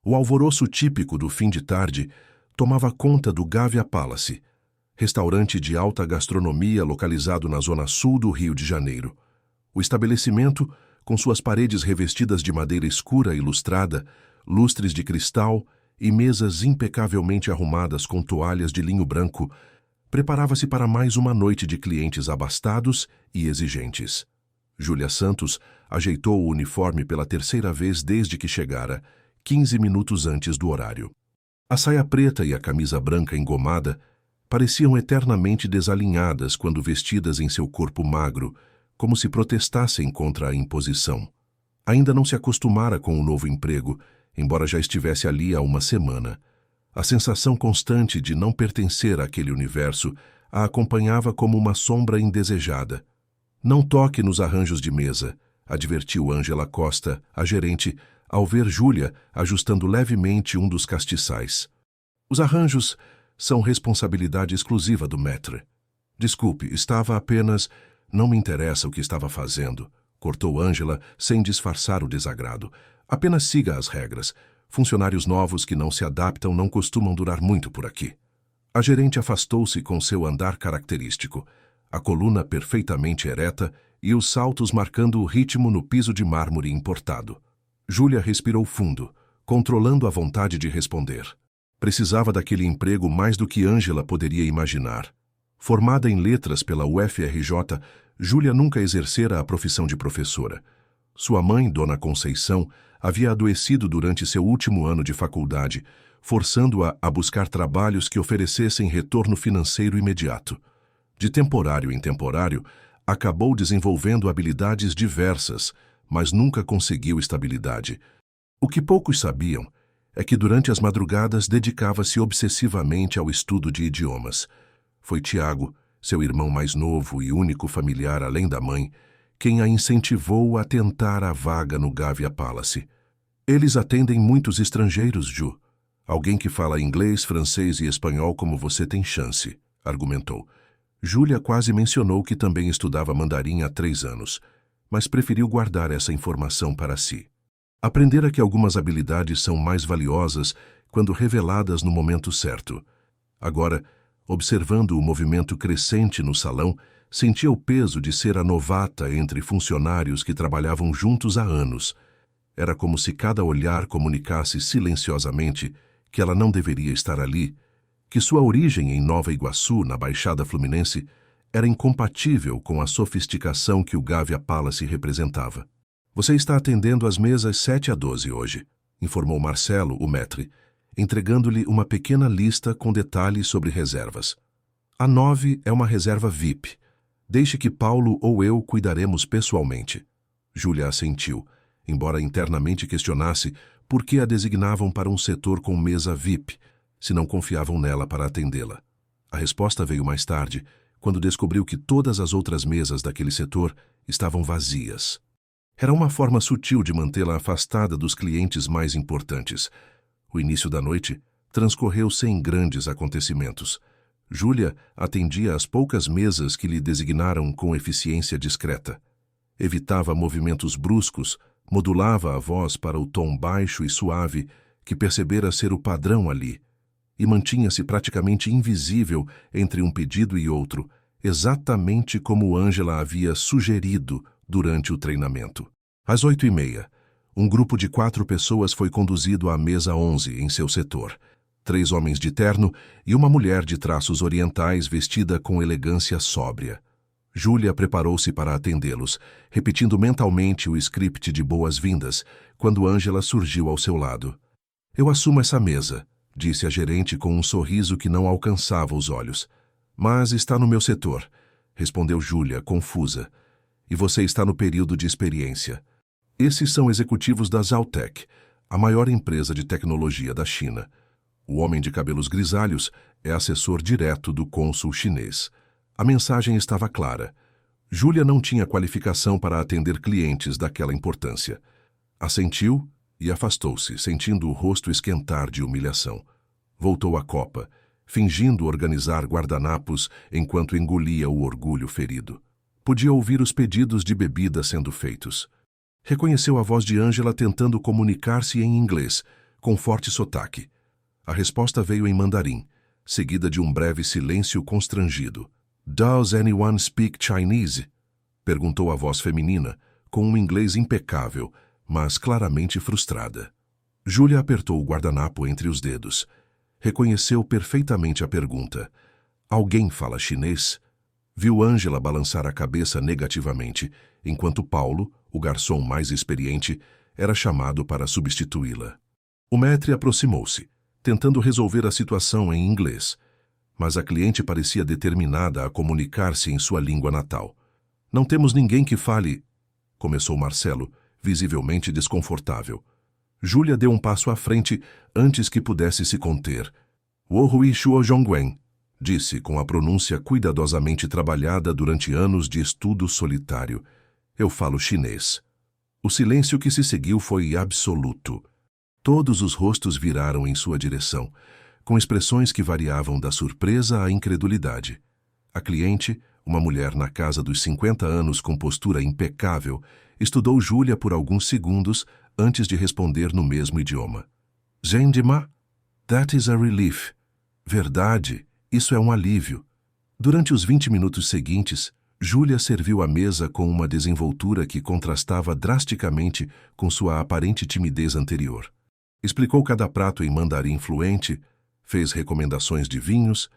O alvoroço típico do fim de tarde tomava conta do Gávea Palace, restaurante de alta gastronomia localizado na zona sul do Rio de Janeiro. O estabelecimento, com suas paredes revestidas de madeira escura e lustrada, lustres de cristal e mesas impecavelmente arrumadas com toalhas de linho branco, preparava-se para mais uma noite de clientes abastados e exigentes. Júlia Santos ajeitou o uniforme pela terceira vez desde que chegara, 15 minutos antes do horário. A saia preta e a camisa branca engomada pareciam eternamente desalinhadas quando vestidas em seu corpo magro, como se protestassem contra a imposição. Ainda não se acostumara com o novo emprego, embora já estivesse ali há uma semana. A sensação constante de não pertencer àquele universo a acompanhava como uma sombra indesejada. «Não toque nos arranjos de mesa», advertiu Ângela Costa, a gerente, ao ver Júlia ajustando levemente um dos castiçais. «Os arranjos são responsabilidade exclusiva do maître. Desculpe, estava apenas... Não me interessa o que estava fazendo», cortou Ângela sem disfarçar o desagrado. «Apenas siga as regras. Funcionários novos que não se adaptam não costumam durar muito por aqui». A gerente afastou-se com seu andar característico, a coluna perfeitamente ereta e os saltos marcando o ritmo no piso de mármore importado. Júlia respirou fundo, controlando a vontade de responder. Precisava daquele emprego mais do que Ângela poderia imaginar. Formada em letras pela UFRJ, Júlia nunca exercera a profissão de professora. Sua mãe, Dona Conceição, havia adoecido durante seu último ano de faculdade, forçando-a a buscar trabalhos que oferecessem retorno financeiro imediato. De temporário em temporário, acabou desenvolvendo habilidades diversas, mas nunca conseguiu estabilidade. O que poucos sabiam é que durante as madrugadas dedicava-se obsessivamente ao estudo de idiomas. Foi Tiago, seu irmão mais novo e único familiar além da mãe, quem a incentivou a tentar a vaga no Gávea Palace. «Eles atendem muitos estrangeiros, Ju. Alguém que fala inglês, francês e espanhol como você tem chance», argumentou. Júlia quase mencionou que também estudava mandarim há 3 anos, mas preferiu guardar essa informação para si. Aprendera que algumas habilidades são mais valiosas quando reveladas no momento certo. Agora, observando o movimento crescente no salão, sentia o peso de ser a novata entre funcionários que trabalhavam juntos há anos. Era como se cada olhar comunicasse silenciosamente que ela não deveria estar ali, que sua origem em Nova Iguaçu, na Baixada Fluminense, era incompatível com a sofisticação que o Gávea Palace representava. «Você está atendendo as mesas 7 a 12 hoje», informou Marcelo, o maître, entregando-lhe uma pequena lista com detalhes sobre reservas. «A 9 é uma reserva VIP. Deixe que Paulo ou eu cuidaremos pessoalmente». Júlia assentiu, embora internamente questionasse por que a designavam para um setor com mesa VIP, se não confiavam nela para atendê-la. A resposta veio mais tarde, quando descobriu que todas as outras mesas daquele setor estavam vazias. Era uma forma sutil de mantê-la afastada dos clientes mais importantes. O início da noite transcorreu sem grandes acontecimentos. Júlia atendia às poucas mesas que lhe designaram com eficiência discreta. Evitava movimentos bruscos, modulava a voz para o tom baixo e suave que percebera ser o padrão ali, e mantinha-se praticamente invisível entre um pedido e outro, exatamente como Ângela havia sugerido durante o treinamento. Às 8h30, um grupo de 4 pessoas foi conduzido à mesa 11 em seu setor. 3 homens de terno e uma mulher de traços orientais vestida com elegância sóbria. Júlia preparou-se para atendê-los, repetindo mentalmente o script de boas-vindas, quando Ângela surgiu ao seu lado. «Eu assumo essa mesa», disse a gerente com um sorriso que não alcançava os olhos. «Mas está no meu setor», respondeu Júlia, confusa. «E você está no período de experiência. Esses são executivos da Zhaotech, a maior empresa de tecnologia da China. O homem de cabelos grisalhos é assessor direto do cônsul chinês». A mensagem estava clara. Júlia não tinha qualificação para atender clientes daquela importância. Assentiu e afastou-se, sentindo o rosto esquentar de humilhação. Voltou à copa, fingindo organizar guardanapos enquanto engolia o orgulho ferido. Podia ouvir os pedidos de bebida sendo feitos. Reconheceu a voz de Ângela tentando comunicar-se em inglês, com forte sotaque. A resposta veio em mandarim, seguida de um breve silêncio constrangido. "Does anyone speak Chinese?" perguntou a voz feminina, com um inglês impecável, mas claramente frustrada. Júlia apertou o guardanapo entre os dedos. Reconheceu perfeitamente a pergunta. "Alguém fala chinês?" Viu Ângela balançar a cabeça negativamente, enquanto Paulo, o garçom mais experiente, era chamado para substituí-la. O maître aproximou-se, tentando resolver a situação em inglês, mas a cliente parecia determinada a comunicar-se em sua língua natal. "Não temos ninguém que fale..." começou Marcelo, visivelmente desconfortável. Júlia deu um passo à frente antes que pudesse se conter. "Wohui Shuo Zhongwen", disse com a pronúncia cuidadosamente trabalhada durante anos de estudo solitário. "Eu falo chinês." O silêncio que se seguiu foi absoluto. Todos os rostos viraram em sua direção, com expressões que variavam da surpresa à incredulidade. A cliente, uma mulher na casa dos 50 anos com postura impecável, estudou Júlia por alguns segundos antes de responder no mesmo idioma. "Zhendima, that is a relief." "Verdade, isso é um alívio." Durante os 20 minutos seguintes, Júlia serviu a mesa com uma desenvoltura que contrastava drasticamente com sua aparente timidez anterior. Explicou cada prato em mandarim fluente, fez recomendações de vinhos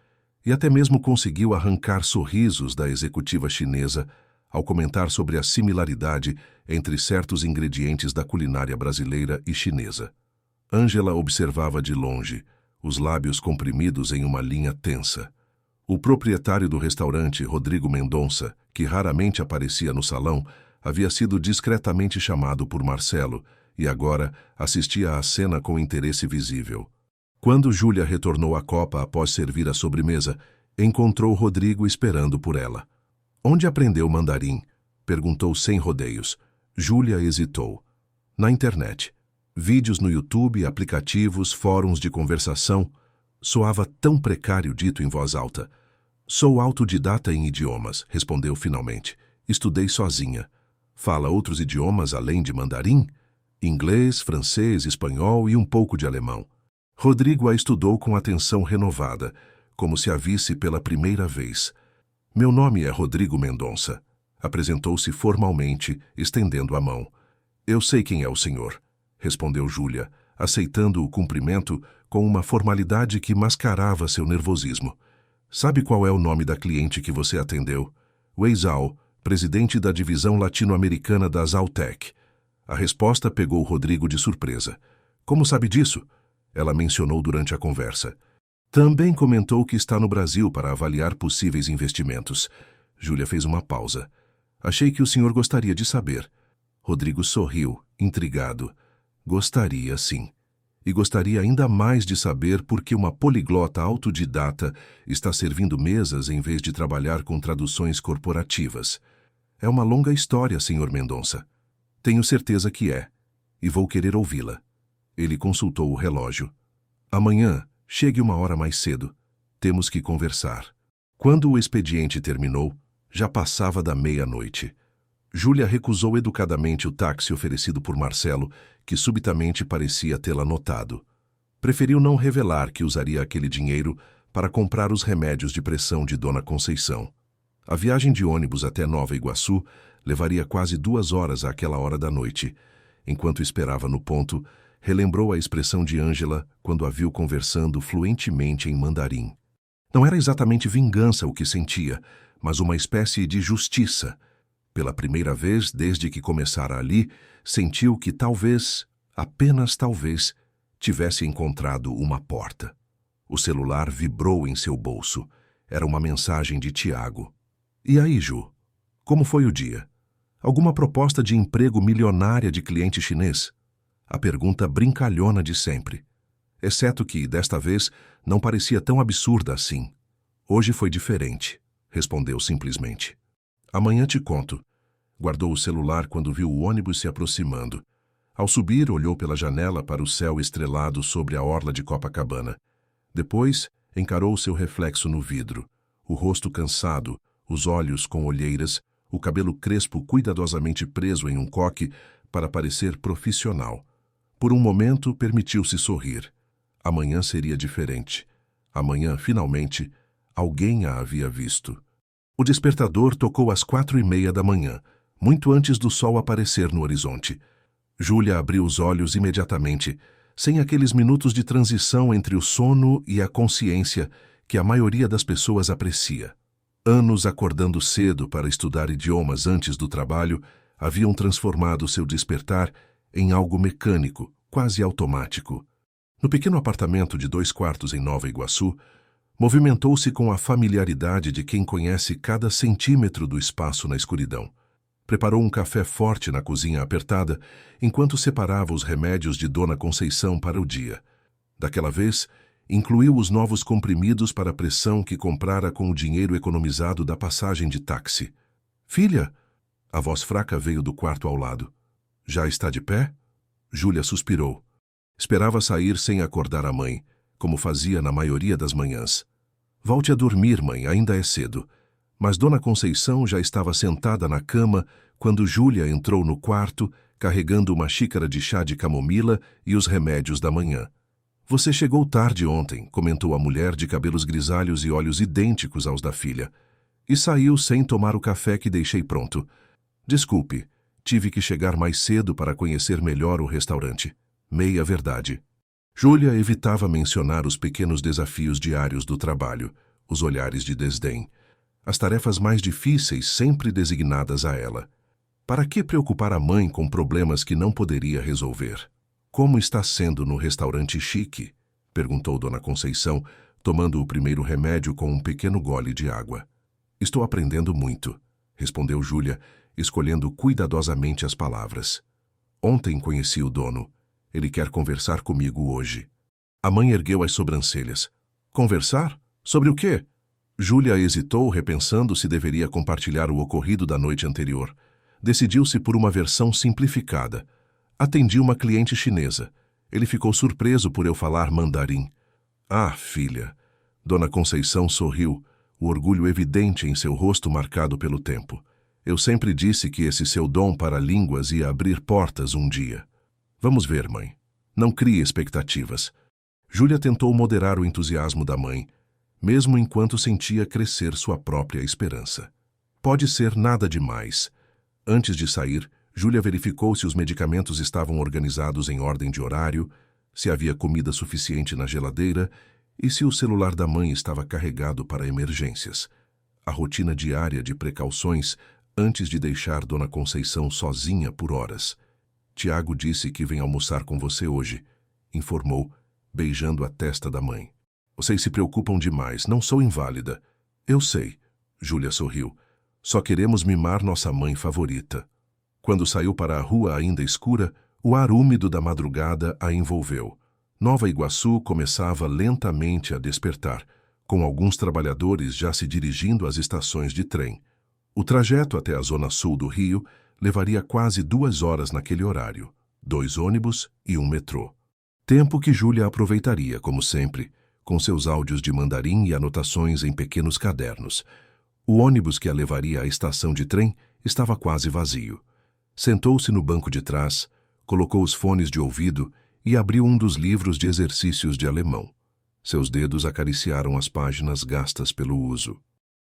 e até mesmo conseguiu arrancar sorrisos da executiva chinesa ao comentar sobre a similaridade entre certos ingredientes da culinária brasileira e chinesa. Ângela observava de longe, os lábios comprimidos em uma linha tensa. O proprietário do restaurante, Rodrigo Mendonça, que raramente aparecia no salão, havia sido discretamente chamado por Marcelo e agora assistia à cena com interesse visível. Quando Júlia retornou à copa após servir a sobremesa, encontrou Rodrigo esperando por ela. "Onde aprendeu mandarim?" perguntou sem rodeios. Júlia hesitou. "Na internet. Vídeos no YouTube, aplicativos, fóruns de conversação." Soava tão precário dito em voz alta. "Sou autodidata em idiomas", respondeu finalmente. "Estudei sozinha." "Fala outros idiomas além de mandarim?" "Inglês, francês, espanhol e um pouco de alemão." Rodrigo a estudou com atenção renovada, como se a visse pela primeira vez. "Meu nome é Rodrigo Mendonça." Apresentou-se formalmente, estendendo a mão. "Eu sei quem é o senhor", respondeu Júlia, aceitando o cumprimento com uma formalidade que mascarava seu nervosismo. "Sabe qual é o nome da cliente que você atendeu?" "Wei Zhao, presidente da divisão latino-americana da Zhaotech." A resposta pegou Rodrigo de surpresa. "Como sabe disso?" Ela mencionou durante a conversa. "Também comentou que está no Brasil para avaliar possíveis investimentos." Júlia fez uma pausa. "Achei que o senhor gostaria de saber." Rodrigo sorriu, intrigado. "Gostaria, sim. E gostaria ainda mais de saber por que uma poliglota autodidata está servindo mesas em vez de trabalhar com traduções corporativas. É uma longa história, senhor Mendonça." "Tenho certeza que é. E vou querer ouvi-la." Ele consultou o relógio. "Amanhã, chegue uma hora mais cedo. Temos que conversar." Quando o expediente terminou, já passava da meia-noite. Júlia recusou educadamente o táxi oferecido por Marcelo, que subitamente parecia tê-la notado. Preferiu não revelar que usaria aquele dinheiro para comprar os remédios de pressão de Dona Conceição. A viagem de ônibus até Nova Iguaçu levaria quase 2 horas àquela hora da noite. Enquanto esperava no ponto, relembrou a expressão de Ângela quando a viu conversando fluentemente em mandarim. Não era exatamente vingança o que sentia, mas uma espécie de justiça. Pela primeira vez desde que começara ali, sentiu que talvez, apenas talvez, tivesse encontrado uma porta. O celular vibrou em seu bolso. Era uma mensagem de Tiago. "E aí, Ju? Como foi o dia? Alguma proposta de emprego milionária de cliente chinês?" A pergunta brincalhona de sempre. Exceto que, desta vez, não parecia tão absurda assim. "Hoje foi diferente", respondeu simplesmente. "Amanhã te conto." Guardou o celular quando viu o ônibus se aproximando. Ao subir, olhou pela janela para o céu estrelado sobre a orla de Copacabana. Depois, encarou seu reflexo no vidro. O rosto cansado, os olhos com olheiras, o cabelo crespo cuidadosamente preso em um coque para parecer profissional. Por um momento, permitiu-se sorrir. Amanhã seria diferente. Amanhã, finalmente, alguém a havia visto. O despertador tocou às 4:30 da manhã, muito antes do sol aparecer no horizonte. Júlia abriu os olhos imediatamente, sem aqueles minutos de transição entre o sono e a consciência que a maioria das pessoas aprecia. Anos acordando cedo para estudar idiomas antes do trabalho haviam transformado seu despertar em algo mecânico, quase automático. No pequeno apartamento de 2 quartos em Nova Iguaçu, movimentou-se com a familiaridade de quem conhece cada centímetro do espaço na escuridão. Preparou um café forte na cozinha apertada, enquanto separava os remédios de Dona Conceição para o dia. Daquela vez, incluiu os novos comprimidos para a pressão que comprara com o dinheiro economizado da passagem de táxi. "Filha!" A voz fraca veio do quarto ao lado. "Já está de pé?" Júlia suspirou. Esperava sair sem acordar a mãe, como fazia na maioria das manhãs. "Volte a dormir, mãe, ainda é cedo." Mas Dona Conceição já estava sentada na cama quando Júlia entrou no quarto, carregando uma xícara de chá de camomila e os remédios da manhã. "Você chegou tarde ontem", comentou a mulher de cabelos grisalhos e olhos idênticos aos da filha. "E saiu sem tomar o café que deixei pronto. Desculpe, tive que chegar mais cedo para conhecer melhor o restaurante." Meia verdade. Júlia evitava mencionar os pequenos desafios diários do trabalho, os olhares de desdém, as tarefas mais difíceis sempre designadas a ela. Para que preocupar a mãe com problemas que não poderia resolver? "Como está sendo no restaurante chique?" perguntou Dona Conceição, tomando o primeiro remédio com um pequeno gole de água. "Estou aprendendo muito", respondeu Júlia, escolhendo cuidadosamente as palavras. "Ontem conheci o dono. Ele quer conversar comigo hoje." A mãe ergueu as sobrancelhas. "Conversar? Sobre o quê?" Júlia hesitou, repensando se deveria compartilhar o ocorrido da noite anterior. Decidiu-se por uma versão simplificada. "Atendi uma cliente chinesa. Ele ficou surpreso por eu falar mandarim." "Ah, filha." Dona Conceição sorriu, o orgulho evidente em seu rosto marcado pelo tempo. "Eu sempre disse que esse seu dom para línguas ia abrir portas um dia." "Vamos ver, mãe. Não crie expectativas." Júlia tentou moderar o entusiasmo da mãe, mesmo enquanto sentia crescer sua própria esperança. "Pode ser nada demais." Antes de sair, Júlia verificou se os medicamentos estavam organizados em ordem de horário, se havia comida suficiente na geladeira e se o celular da mãe estava carregado para emergências. A rotina diária de precauções antes de deixar Dona Conceição sozinha por horas. "Tiago disse que vem almoçar com você hoje", informou, beijando a testa da mãe. "Vocês se preocupam demais, não sou inválida." "Eu sei", Júlia sorriu. "Só queremos mimar nossa mãe favorita." Quando saiu para a rua ainda escura, o ar úmido da madrugada a envolveu. Nova Iguaçu começava lentamente a despertar, com alguns trabalhadores já se dirigindo às estações de trem. O trajeto até a zona sul do Rio levaria quase 2 horas naquele horário, 2 ônibus e um metrô. Tempo que Júlia aproveitaria, como sempre, com seus áudios de mandarim e anotações em pequenos cadernos. O ônibus que a levaria à estação de trem estava quase vazio. Sentou-se no banco de trás, colocou os fones de ouvido e abriu um dos livros de exercícios de alemão. Seus dedos acariciaram as páginas gastas pelo uso.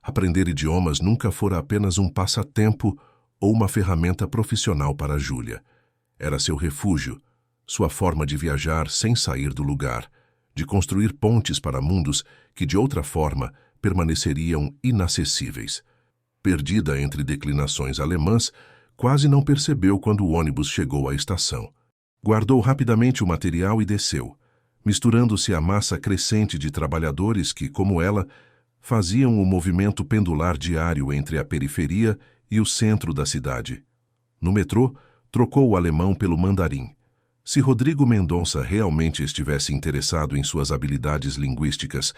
Aprender idiomas nunca fora apenas um passatempo ou uma ferramenta profissional para Júlia. Era seu refúgio, sua forma de viajar sem sair do lugar, de construir pontes para mundos que de outra forma permaneceriam inacessíveis. Perdida entre declinações alemãs, quase não percebeu quando o ônibus chegou à estação. Guardou rapidamente o material e desceu, misturando-se à massa crescente de trabalhadores que, como ela, faziam o movimento pendular diário entre a periferia e o centro da cidade. No metrô, trocou o alemão pelo mandarim. Se Rodrigo Mendonça realmente estivesse interessado em suas habilidades linguísticas,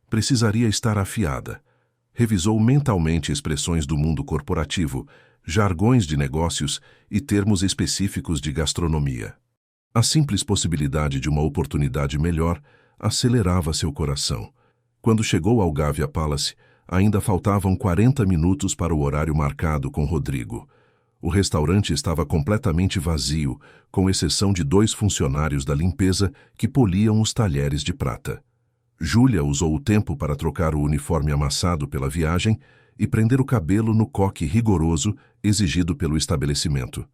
precisaria estar afiada. Revisou mentalmente expressões do mundo corporativo, jargões de negócios e termos específicos de gastronomia. A simples possibilidade de uma oportunidade melhor acelerava seu coração. Quando chegou ao Gávea Palace, ainda faltavam 40 minutos para o horário marcado com Rodrigo. O restaurante estava completamente vazio, com exceção de 2 funcionários da limpeza que poliam os talheres de prata. Júlia usou o tempo para trocar o uniforme amassado pela viagem e prender o cabelo no coque rigoroso exigido pelo estabelecimento.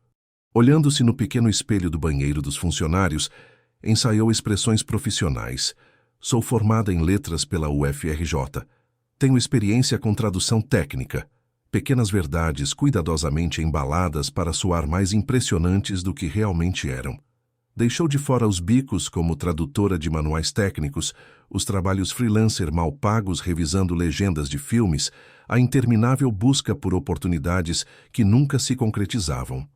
Olhando-se no pequeno espelho do banheiro dos funcionários, ensaiou expressões profissionais. Sou formada em letras pela UFRJ. Tenho experiência com tradução técnica. Pequenas verdades cuidadosamente embaladas para soar mais impressionantes do que realmente eram. Deixou de fora os bicos como tradutora de manuais técnicos, os trabalhos freelancer mal pagos revisando legendas de filmes, a interminável busca por oportunidades que nunca se concretizavam.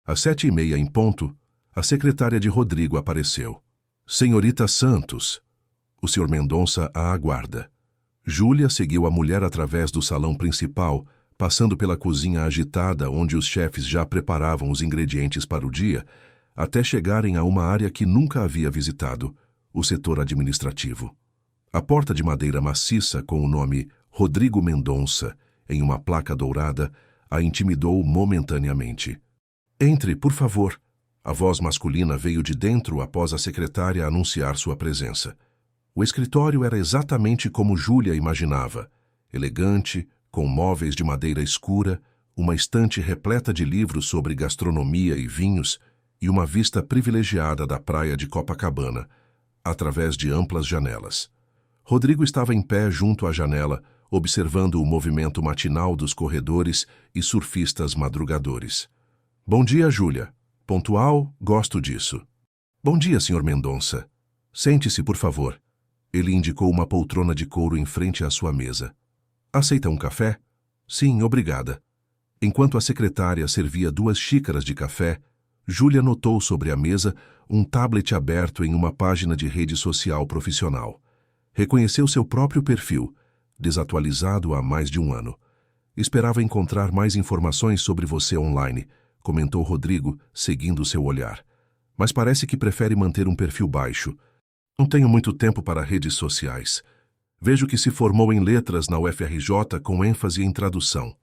Às 7h30 em ponto, a secretária de Rodrigo apareceu. Senhorita Santos. O Sr. Mendonça a aguarda. Júlia seguiu a mulher através do salão principal, passando pela cozinha agitada onde os chefes já preparavam os ingredientes para o dia, até chegarem a uma área que nunca havia visitado, o setor administrativo. A porta de madeira maciça com o nome Rodrigo Mendonça, em uma placa dourada, a intimidou momentaneamente. Entre, por favor. A voz masculina veio de dentro após a secretária anunciar sua presença. O escritório era exatamente como Júlia imaginava, elegante, com móveis de madeira escura, uma estante repleta de livros sobre gastronomia e vinhos e uma vista privilegiada da praia de Copacabana, através de amplas janelas. Rodrigo estava em pé junto à janela, observando o movimento matinal dos corredores e surfistas madrugadores. Bom dia, Júlia. Pontual, gosto disso. Bom dia, Sr. Mendonça. Sente-se, por favor. Ele indicou uma poltrona de couro em frente à sua mesa. Aceita um café? Sim, obrigada. Enquanto a secretária servia 2 xícaras de café, Júlia notou sobre a mesa um tablet aberto em uma página de rede social profissional. Reconheceu seu próprio perfil, desatualizado há mais de 1 ano. Esperava encontrar mais informações sobre você online, comentou Rodrigo, seguindo seu olhar. Mas parece que prefere manter um perfil baixo. Não tenho muito tempo para redes sociais. Vejo que se formou em letras na UFRJ com ênfase em tradução.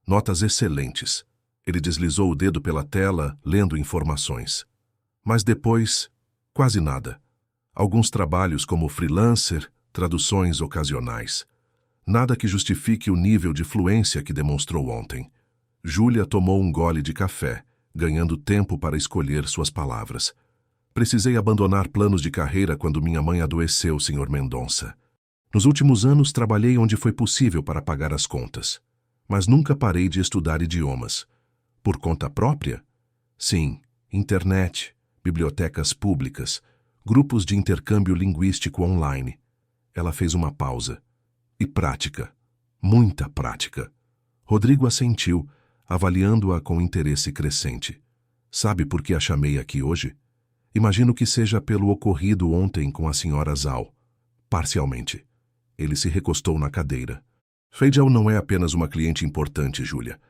Notas excelentes. Ele deslizou o dedo pela tela, lendo informações. Mas depois, quase nada. Alguns trabalhos como freelancer, traduções ocasionais. Nada que justifique o nível de fluência que demonstrou ontem. Júlia tomou um gole de café, ganhando tempo para escolher suas palavras. Precisei abandonar planos de carreira quando minha mãe adoeceu, Sr. Mendonça. Nos últimos anos trabalhei onde foi possível para pagar as contas. Mas nunca parei de estudar idiomas. Por conta própria? Sim, internet, bibliotecas públicas, grupos de intercâmbio linguístico online. Ela fez uma pausa. E prática. Muita prática. Rodrigo assentiu, avaliando-a com interesse crescente. Sabe por que a chamei aqui hoje? Imagino que seja pelo ocorrido ontem com a Sra. Zhao. Parcialmente. Ele se recostou na cadeira. Fei Zhao não é apenas uma cliente importante, Júlia.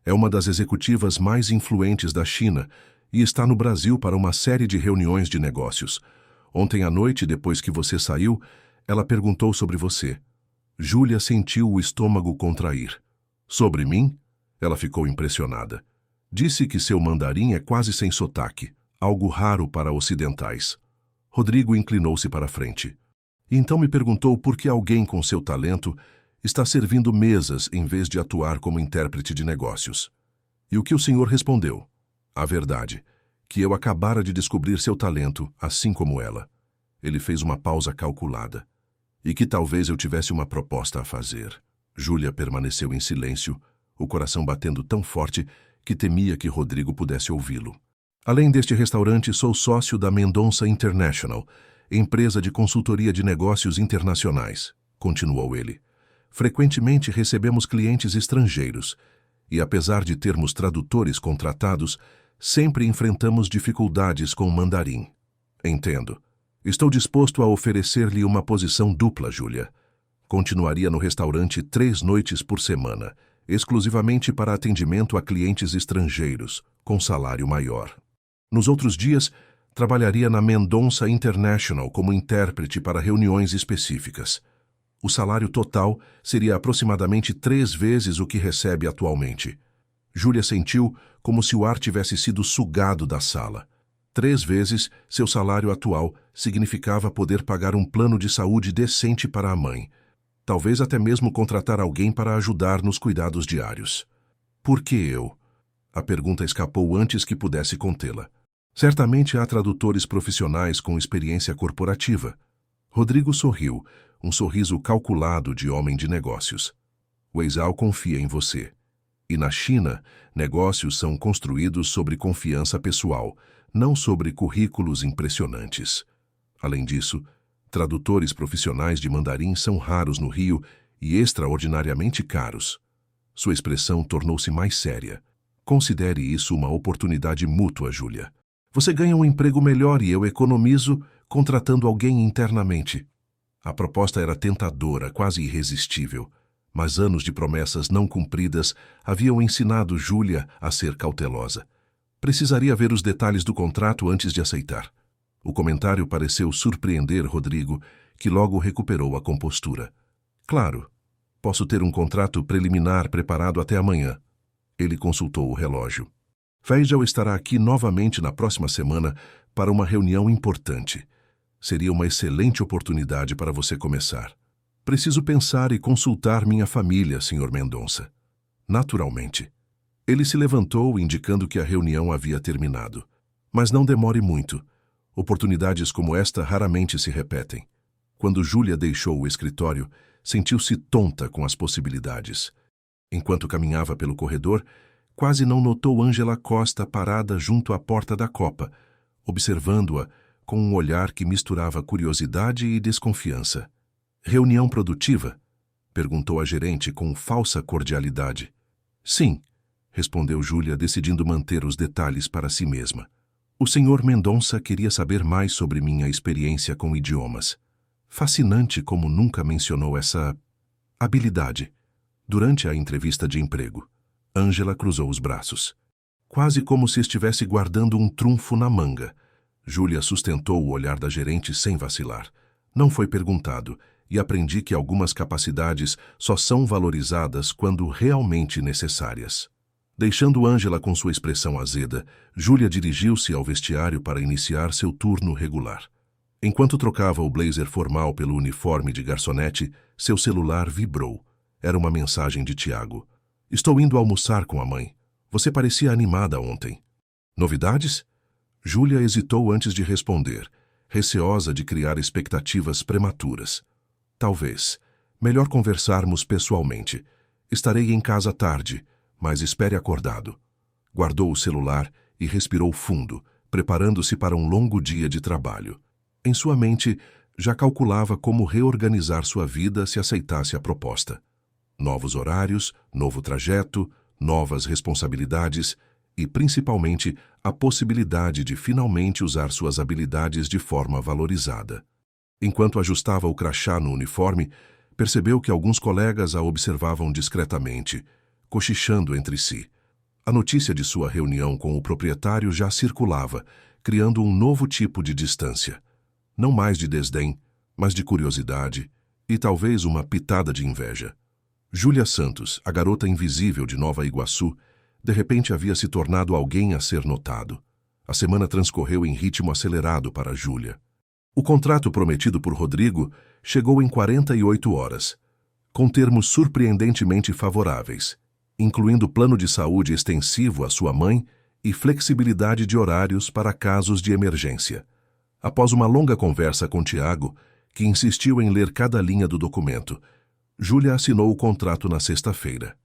É uma das executivas mais influentes da China e está no Brasil para uma série de reuniões de negócios. Ontem à noite, depois que você saiu, ela perguntou sobre você. Júlia sentiu o estômago contrair. Sobre mim? Ela ficou impressionada. Disse que seu mandarim é quase sem sotaque, algo raro para ocidentais. Rodrigo inclinou-se para a frente. E então me perguntou por que alguém com seu talento está servindo mesas em vez de atuar como intérprete de negócios. E o que o senhor respondeu? A verdade, que eu acabara de descobrir seu talento, assim como ela. Ele fez uma pausa calculada. E que talvez eu tivesse uma proposta a fazer. Júlia permaneceu em silêncio, o coração batendo tão forte que temia que Rodrigo pudesse ouvi-lo. Além deste restaurante, sou sócio da Mendonça International, empresa de consultoria de negócios internacionais, continuou ele. Frequentemente recebemos clientes estrangeiros e, apesar de termos tradutores contratados, sempre enfrentamos dificuldades com o mandarim. Entendo. Estou disposto a oferecer-lhe uma posição dupla, Júlia. Continuaria no restaurante 3 noites por semana, exclusivamente para atendimento a clientes estrangeiros, com salário maior. Nos outros dias, trabalharia na Mendonça International como intérprete para reuniões específicas. O salário total seria aproximadamente 3 vezes o que recebe atualmente. Júlia sentiu como se o ar tivesse sido sugado da sala. 3 vezes seu salário atual significava poder pagar um plano de saúde decente para a mãe. Talvez até mesmo contratar alguém para ajudar nos cuidados diários. Por que eu? A pergunta escapou antes que pudesse contê-la. Certamente há tradutores profissionais com experiência corporativa. Rodrigo sorriu, um sorriso calculado de homem de negócios. O Weizhao confia em você. E na China, negócios são construídos sobre confiança pessoal, não sobre currículos impressionantes. Além disso, tradutores profissionais de mandarim são raros no Rio e extraordinariamente caros. Sua expressão tornou-se mais séria. Considere isso uma oportunidade mútua, Júlia. Você ganha um emprego melhor e eu economizo contratando alguém internamente. A proposta era tentadora, quase irresistível, mas anos de promessas não cumpridas haviam ensinado Júlia a ser cautelosa. Precisaria ver os detalhes do contrato antes de aceitar. O comentário pareceu surpreender Rodrigo, que logo recuperou a compostura. Claro, posso ter um contrato preliminar preparado até amanhã. Ele consultou o relógio. Weizhao estará aqui novamente na próxima semana para uma reunião importante. Seria uma excelente oportunidade para você começar. Preciso pensar e consultar minha família, Sr. Mendonça. Naturalmente. Ele se levantou, indicando que a reunião havia terminado. Mas não demore muito. Oportunidades como esta raramente se repetem. Quando Júlia deixou o escritório, sentiu-se tonta com as possibilidades. Enquanto caminhava pelo corredor, quase não notou Ângela Costa parada junto à porta da copa, observando-a com um olhar que misturava curiosidade e desconfiança. «Reunião produtiva?» perguntou a gerente com falsa cordialidade. «Sim», respondeu Júlia, decidindo manter os detalhes para si mesma. «O Sr. Mendonça queria saber mais sobre minha experiência com idiomas. Fascinante como nunca mencionou essa habilidade. Durante a entrevista de emprego, Ângela cruzou os braços. Quase como se estivesse guardando um trunfo na manga. Júlia sustentou o olhar da gerente sem vacilar. Não foi perguntado, e aprendi que algumas capacidades só são valorizadas quando realmente necessárias. Deixando Ângela com sua expressão azeda, Júlia dirigiu-se ao vestiário para iniciar seu turno regular. Enquanto trocava o blazer formal pelo uniforme de garçonete, seu celular vibrou. Era uma mensagem de Tiago. «Estou indo almoçar com a mãe. Você parecia animada ontem.» «Novidades?» Júlia hesitou antes de responder, receosa de criar expectativas prematuras. «Talvez. Melhor conversarmos pessoalmente. Estarei em casa tarde, mas espere acordado.» Guardou o celular e respirou fundo, preparando-se para um longo dia de trabalho. Em sua mente, já calculava como reorganizar sua vida se aceitasse a proposta. Novos horários, novo trajeto, novas responsabilidades e, principalmente, a possibilidade de finalmente usar suas habilidades de forma valorizada. Enquanto ajustava o crachá no uniforme, percebeu que alguns colegas a observavam discretamente, cochichando entre si. A notícia de sua reunião com o proprietário já circulava, criando um novo tipo de distância. Não mais de desdém, mas de curiosidade e talvez uma pitada de inveja. Júlia Santos, a garota invisível de Nova Iguaçu, de repente havia se tornado alguém a ser notado. A semana transcorreu em ritmo acelerado para Júlia. O contrato prometido por Rodrigo chegou em 48 horas, com termos surpreendentemente favoráveis, incluindo plano de saúde extensivo à sua mãe e flexibilidade de horários para casos de emergência. Após uma longa conversa com Tiago, que insistiu em ler cada linha do documento, Júlia assinou o contrato na sexta-feira.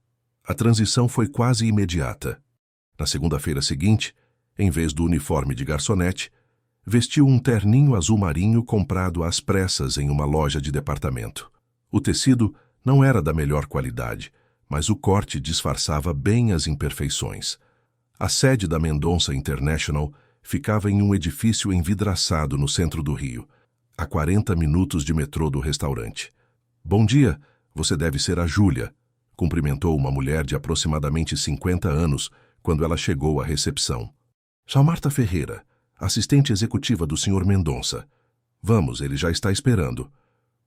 A transição foi quase imediata. Na segunda-feira seguinte, em vez do uniforme de garçonete, vestiu um terninho azul marinho comprado às pressas em uma loja de departamento. O tecido não era da melhor qualidade, mas o corte disfarçava bem as imperfeições. A sede da Mendonça International ficava em um edifício envidraçado no centro do Rio, a 40 minutos de metrô do restaurante. «Bom dia, você deve ser a Júlia», cumprimentou uma mulher de aproximadamente 50 anos quando ela chegou à recepção. «Sou Marta Ferreira, assistente executiva do Sr. Mendonça. Vamos, ele já está esperando.»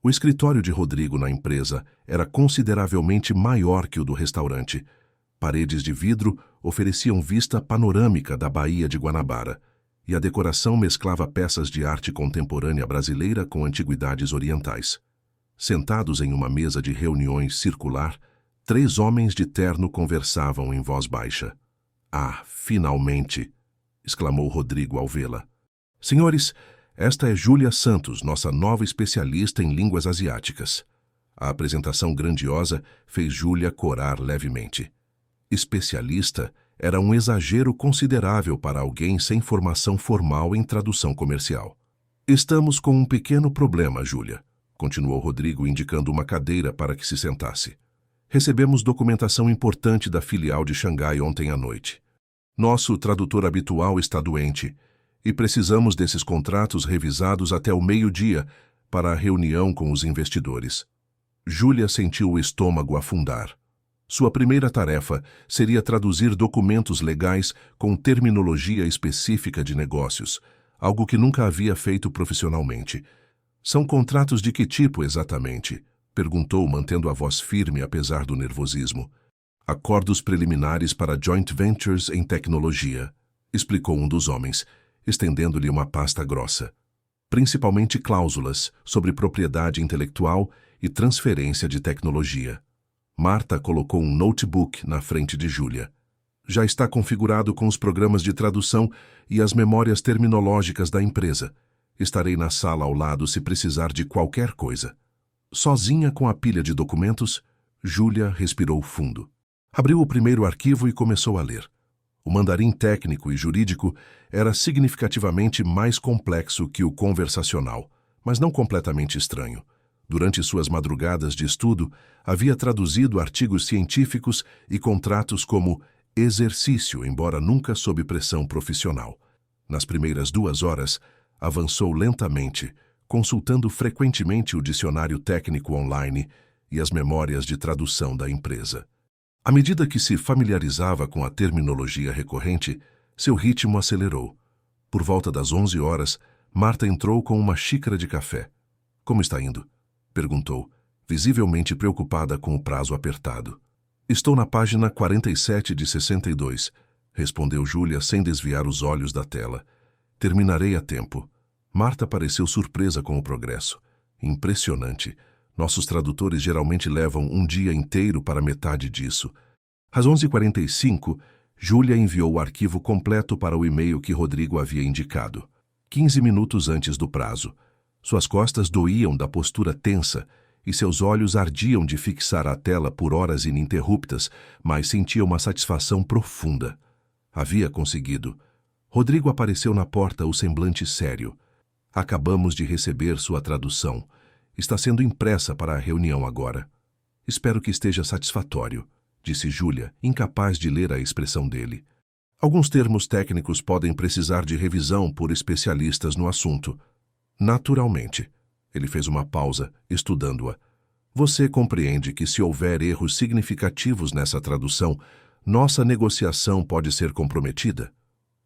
O escritório de Rodrigo na empresa era consideravelmente maior que o do restaurante. Paredes de vidro ofereciam vista panorâmica da Baía de Guanabara, e a decoração mesclava peças de arte contemporânea brasileira com antiguidades orientais. Sentados em uma mesa de reuniões circular, 3 homens de terno conversavam em voz baixa. "Ah, finalmente!" exclamou Rodrigo ao vê-la. "Senhores, esta é Júlia Santos, nossa nova especialista em línguas asiáticas." A apresentação grandiosa fez Júlia corar levemente. Especialista era um exagero considerável para alguém sem formação formal em tradução comercial. "Estamos com um pequeno problema, Júlia", continuou Rodrigo, indicando uma cadeira para que se sentasse. "Recebemos documentação importante da filial de Xangai ontem à noite. Nosso tradutor habitual está doente e precisamos desses contratos revisados até o meio-dia para a reunião com os investidores." Júlia sentiu o estômago afundar. Sua primeira tarefa seria traduzir documentos legais com terminologia específica de negócios, algo que nunca havia feito profissionalmente. "São contratos de que tipo exatamente?" perguntou, mantendo a voz firme apesar do nervosismo. "Acordos preliminares para joint ventures em tecnologia", explicou um dos homens, estendendo-lhe uma pasta grossa. "Principalmente cláusulas sobre propriedade intelectual e transferência de tecnologia." Marta colocou um notebook na frente de Júlia. "Já está configurado com os programas de tradução e as memórias terminológicas da empresa. Estarei na sala ao lado se precisar de qualquer coisa." Sozinha com a pilha de documentos, Júlia respirou fundo. Abriu o primeiro arquivo e começou a ler. O mandarim técnico e jurídico era significativamente mais complexo que o conversacional, mas não completamente estranho. Durante suas madrugadas de estudo, havia traduzido artigos científicos e contratos como exercício, embora nunca sob pressão profissional. Nas primeiras 2 horas, avançou lentamente, consultando frequentemente o dicionário técnico online e as memórias de tradução da empresa. À medida que se familiarizava com a terminologia recorrente, seu ritmo acelerou. Por volta das 11 horas, Marta entrou com uma xícara de café. "Como está indo?" perguntou, visivelmente preocupada com o prazo apertado. "Estou na página 47 de 62, respondeu Júlia sem desviar os olhos da tela. "Terminarei a tempo." Marta pareceu surpresa com o progresso. "Impressionante. Nossos tradutores geralmente levam um dia inteiro para metade disso." Às 11h45, Júlia enviou o arquivo completo para o e-mail que Rodrigo havia indicado. 15 minutos antes do prazo. Suas costas doíam da postura tensa e seus olhos ardiam de fixar a tela por horas ininterruptas, mas sentia uma satisfação profunda. Havia conseguido. Rodrigo apareceu na porta, o semblante sério. "Acabamos de receber sua tradução. Está sendo impressa para a reunião agora." "Espero que esteja satisfatório", disse Júlia, incapaz de ler a expressão dele. "Alguns termos técnicos podem precisar de revisão por especialistas no assunto." "Naturalmente." Ele fez uma pausa, estudando-a. "Você compreende que se houver erros significativos nessa tradução, nossa negociação pode ser comprometida?"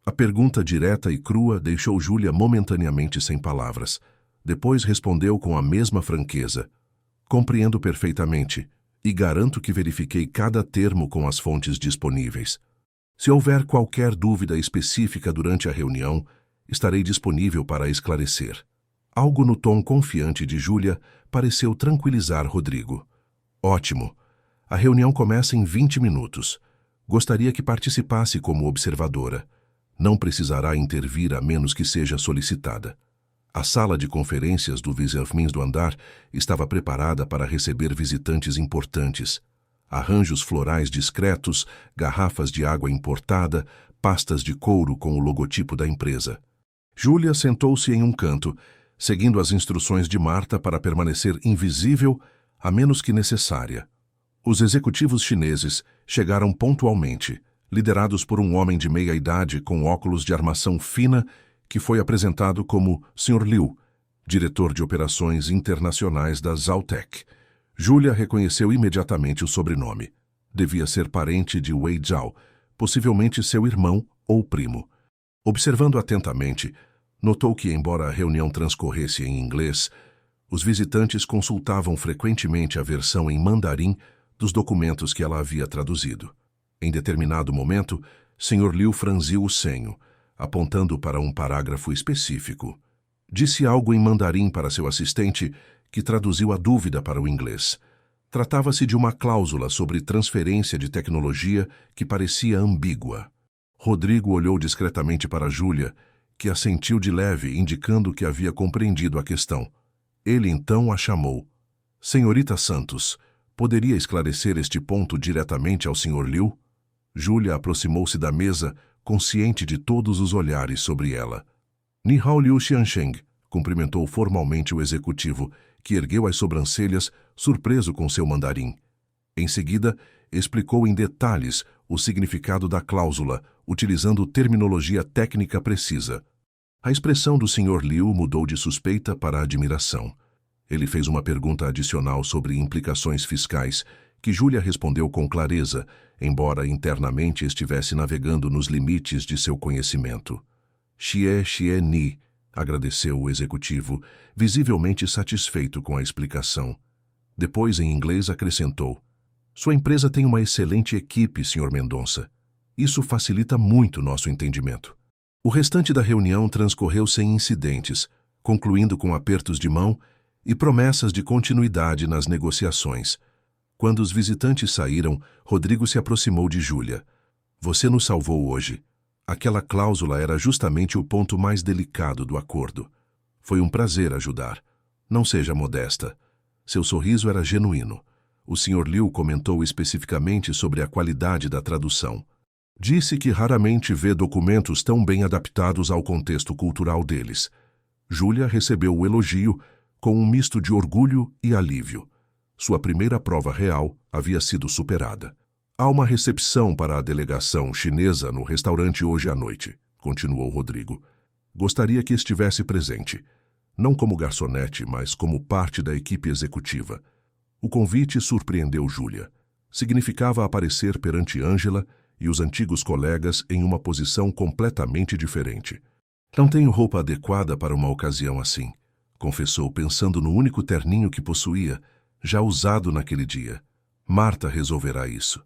A pergunta direta e crua deixou Júlia momentaneamente sem palavras. Depois respondeu com a mesma franqueza. "Compreendo perfeitamente, e garanto que verifiquei cada termo com as fontes disponíveis. Se houver qualquer dúvida específica durante a reunião, estarei disponível para esclarecer." Algo no tom confiante de Júlia pareceu tranquilizar Rodrigo. "Ótimo. A reunião começa em 20 minutos. Gostaria que participasse como observadora. Não precisará intervir a menos que seja solicitada." A sala de conferências do Visermins do andar estava preparada para receber visitantes importantes. Arranjos florais discretos, garrafas de água importada, pastas de couro com o logotipo da empresa. Júlia sentou-se em um canto, seguindo as instruções de Marta para permanecer invisível, a menos que necessária. Os executivos chineses chegaram pontualmente, liderados por um homem de meia-idade com óculos de armação fina que foi apresentado como Sr. Liu, diretor de operações internacionais da Zhaotech. Júlia reconheceu imediatamente o sobrenome. Devia ser parente de Wei Zhao, possivelmente seu irmão ou primo. Observando atentamente, notou que, embora a reunião transcorresse em inglês, os visitantes consultavam frequentemente a versão em mandarim dos documentos que ela havia traduzido. Em determinado momento, Sr. Liu franziu o senho, apontando para um parágrafo específico. Disse algo em mandarim para seu assistente, que traduziu a dúvida para o inglês. Tratava-se de uma cláusula sobre transferência de tecnologia que parecia ambígua. Rodrigo olhou discretamente para Júlia, que assentiu de leve, indicando que havia compreendido a questão. Ele então a chamou. Senhorita Santos, poderia esclarecer este ponto diretamente ao Sr. Liu? Júlia aproximou-se da mesa, consciente de todos os olhares sobre ela. Ni hao Liu Xiansheng, cumprimentou formalmente o executivo, que ergueu as sobrancelhas, surpreso com seu mandarim. Em seguida, explicou em detalhes o significado da cláusula, utilizando terminologia técnica precisa. A expressão do Sr. Liu mudou de suspeita para admiração. Ele fez uma pergunta adicional sobre implicações fiscais, que Júlia respondeu com clareza, embora internamente estivesse navegando nos limites de seu conhecimento. Xie Ni, agradeceu o executivo, visivelmente satisfeito com a explicação. Depois, em inglês, acrescentou: Sua empresa tem uma excelente equipe, Sr. Mendonça. Isso facilita muito nosso entendimento. O restante da reunião transcorreu sem incidentes, concluindo com apertos de mão e promessas de continuidade nas negociações. Quando os visitantes saíram, Rodrigo se aproximou de Júlia. Você nos salvou hoje. Aquela cláusula era justamente o ponto mais delicado do acordo. Foi um prazer ajudar. Não seja modesta. Seu sorriso era genuíno. O Sr. Liu comentou especificamente sobre a qualidade da tradução. Disse que raramente vê documentos tão bem adaptados ao contexto cultural deles. Júlia recebeu o elogio com um misto de orgulho e alívio. Sua primeira prova real havia sido superada. Há uma recepção para a delegação chinesa no restaurante hoje à noite, continuou Rodrigo. Gostaria que estivesse presente, não como garçonete, mas como parte da equipe executiva. O convite surpreendeu Júlia. Significava aparecer perante Ângela e os antigos colegas em uma posição completamente diferente. Não tenho roupa adequada para uma ocasião assim, confessou, pensando no único terninho que possuía, já usado naquele dia. Marta resolverá isso.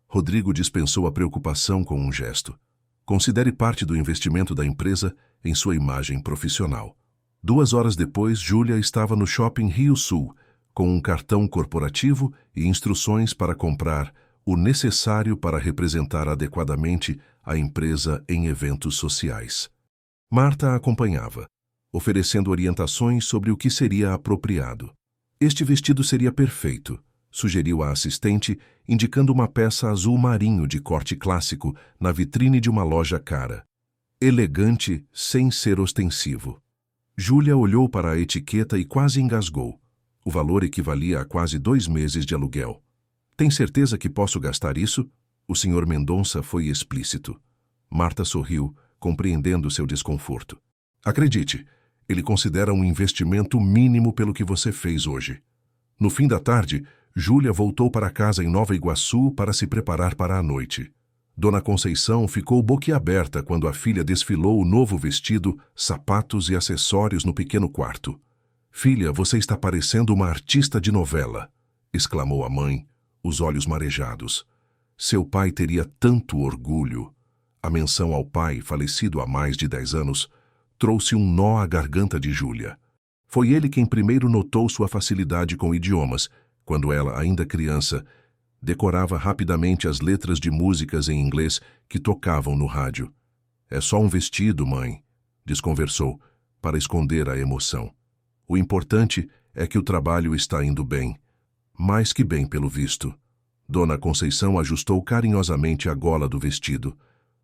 Rodrigo dispensou a preocupação com um gesto. Considere parte do investimento da empresa em sua imagem profissional. 2 horas depois, Júlia estava no shopping Rio Sul, com um cartão corporativo e instruções para comprar o necessário para representar adequadamente a empresa em eventos sociais. Marta a acompanhava, oferecendo orientações sobre o que seria apropriado. Este vestido seria perfeito, sugeriu a assistente, indicando uma peça azul marinho de corte clássico na vitrine de uma loja cara. Elegante, sem ser ostensivo. Júlia olhou para a etiqueta e quase engasgou. O valor equivalia a quase 2 meses de aluguel. Tem certeza que posso gastar isso? O Sr. Mendonça foi explícito. Marta sorriu, compreendendo seu desconforto. Acredite, ele considera um investimento mínimo pelo que você fez hoje. No fim da tarde, Júlia voltou para casa em Nova Iguaçu para se preparar para a noite. Dona Conceição ficou boquiaberta quando a filha desfilou o novo vestido, sapatos e acessórios no pequeno quarto. Filha, você está parecendo uma artista de novela, exclamou a mãe, os olhos marejados. Seu pai teria tanto orgulho. A menção ao pai, falecido há mais de 10 anos, trouxe um nó à garganta de Júlia. Foi ele quem primeiro notou sua facilidade com idiomas, quando ela, ainda criança, decorava rapidamente as letras de músicas em inglês que tocavam no rádio. É só um vestido, mãe, desconversou, para esconder a emoção. O importante é que o trabalho está indo bem. Mais que bem, pelo visto. Dona Conceição ajustou carinhosamente a gola do vestido.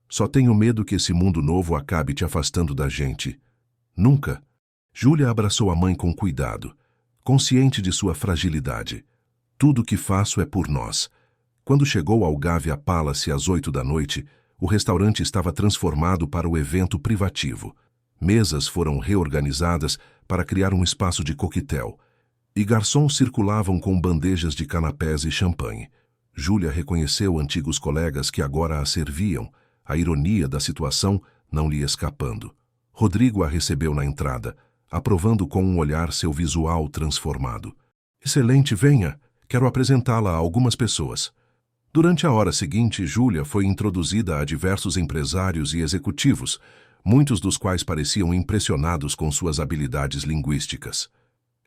Só tenho medo que esse mundo novo acabe te afastando da gente. Nunca. Júlia abraçou a mãe com cuidado, consciente de sua fragilidade. Tudo o que faço é por nós. Quando chegou ao Gávea Palace às 8 da noite, o restaurante estava transformado para o evento privativo. Mesas foram reorganizadas para criar um espaço de coquetel, e garçons circulavam com bandejas de canapés e champanhe. Júlia reconheceu antigos colegas que agora a serviam, a ironia da situação não lhe escapando. Rodrigo a recebeu na entrada, aprovando com um olhar seu visual transformado. Excelente, venha! Quero apresentá-la a algumas pessoas. Durante a hora seguinte, Júlia foi introduzida a diversos empresários e executivos, muitos dos quais pareciam impressionados com suas habilidades linguísticas.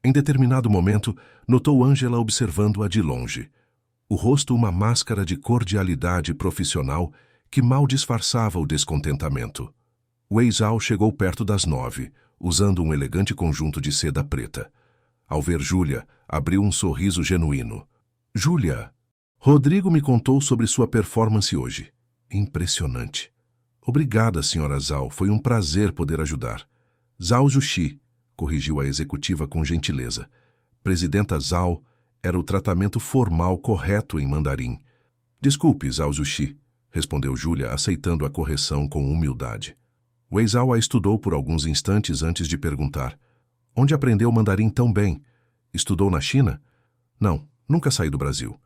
Em determinado momento, notou Ângela observando-a de longe. O rosto uma máscara de cordialidade profissional que mal disfarçava o descontentamento. Wei Zhao chegou perto das 9, usando um elegante conjunto de seda preta. Ao ver Júlia, abriu um sorriso genuíno. Júlia, Rodrigo me contou sobre sua performance hoje. Impressionante. Obrigada, senhora Zhao. Foi um prazer poder ajudar. Zhao Juxi, corrigiu a executiva com gentileza. Presidenta Zhao, era o tratamento formal correto em mandarim. Desculpe, Zhao Juxi, respondeu Júlia, aceitando a correção com humildade. Wei Zhao a estudou por alguns instantes antes de perguntar. Onde aprendeu mandarim tão bem? Estudou na China? Não, nunca saí do Brasil.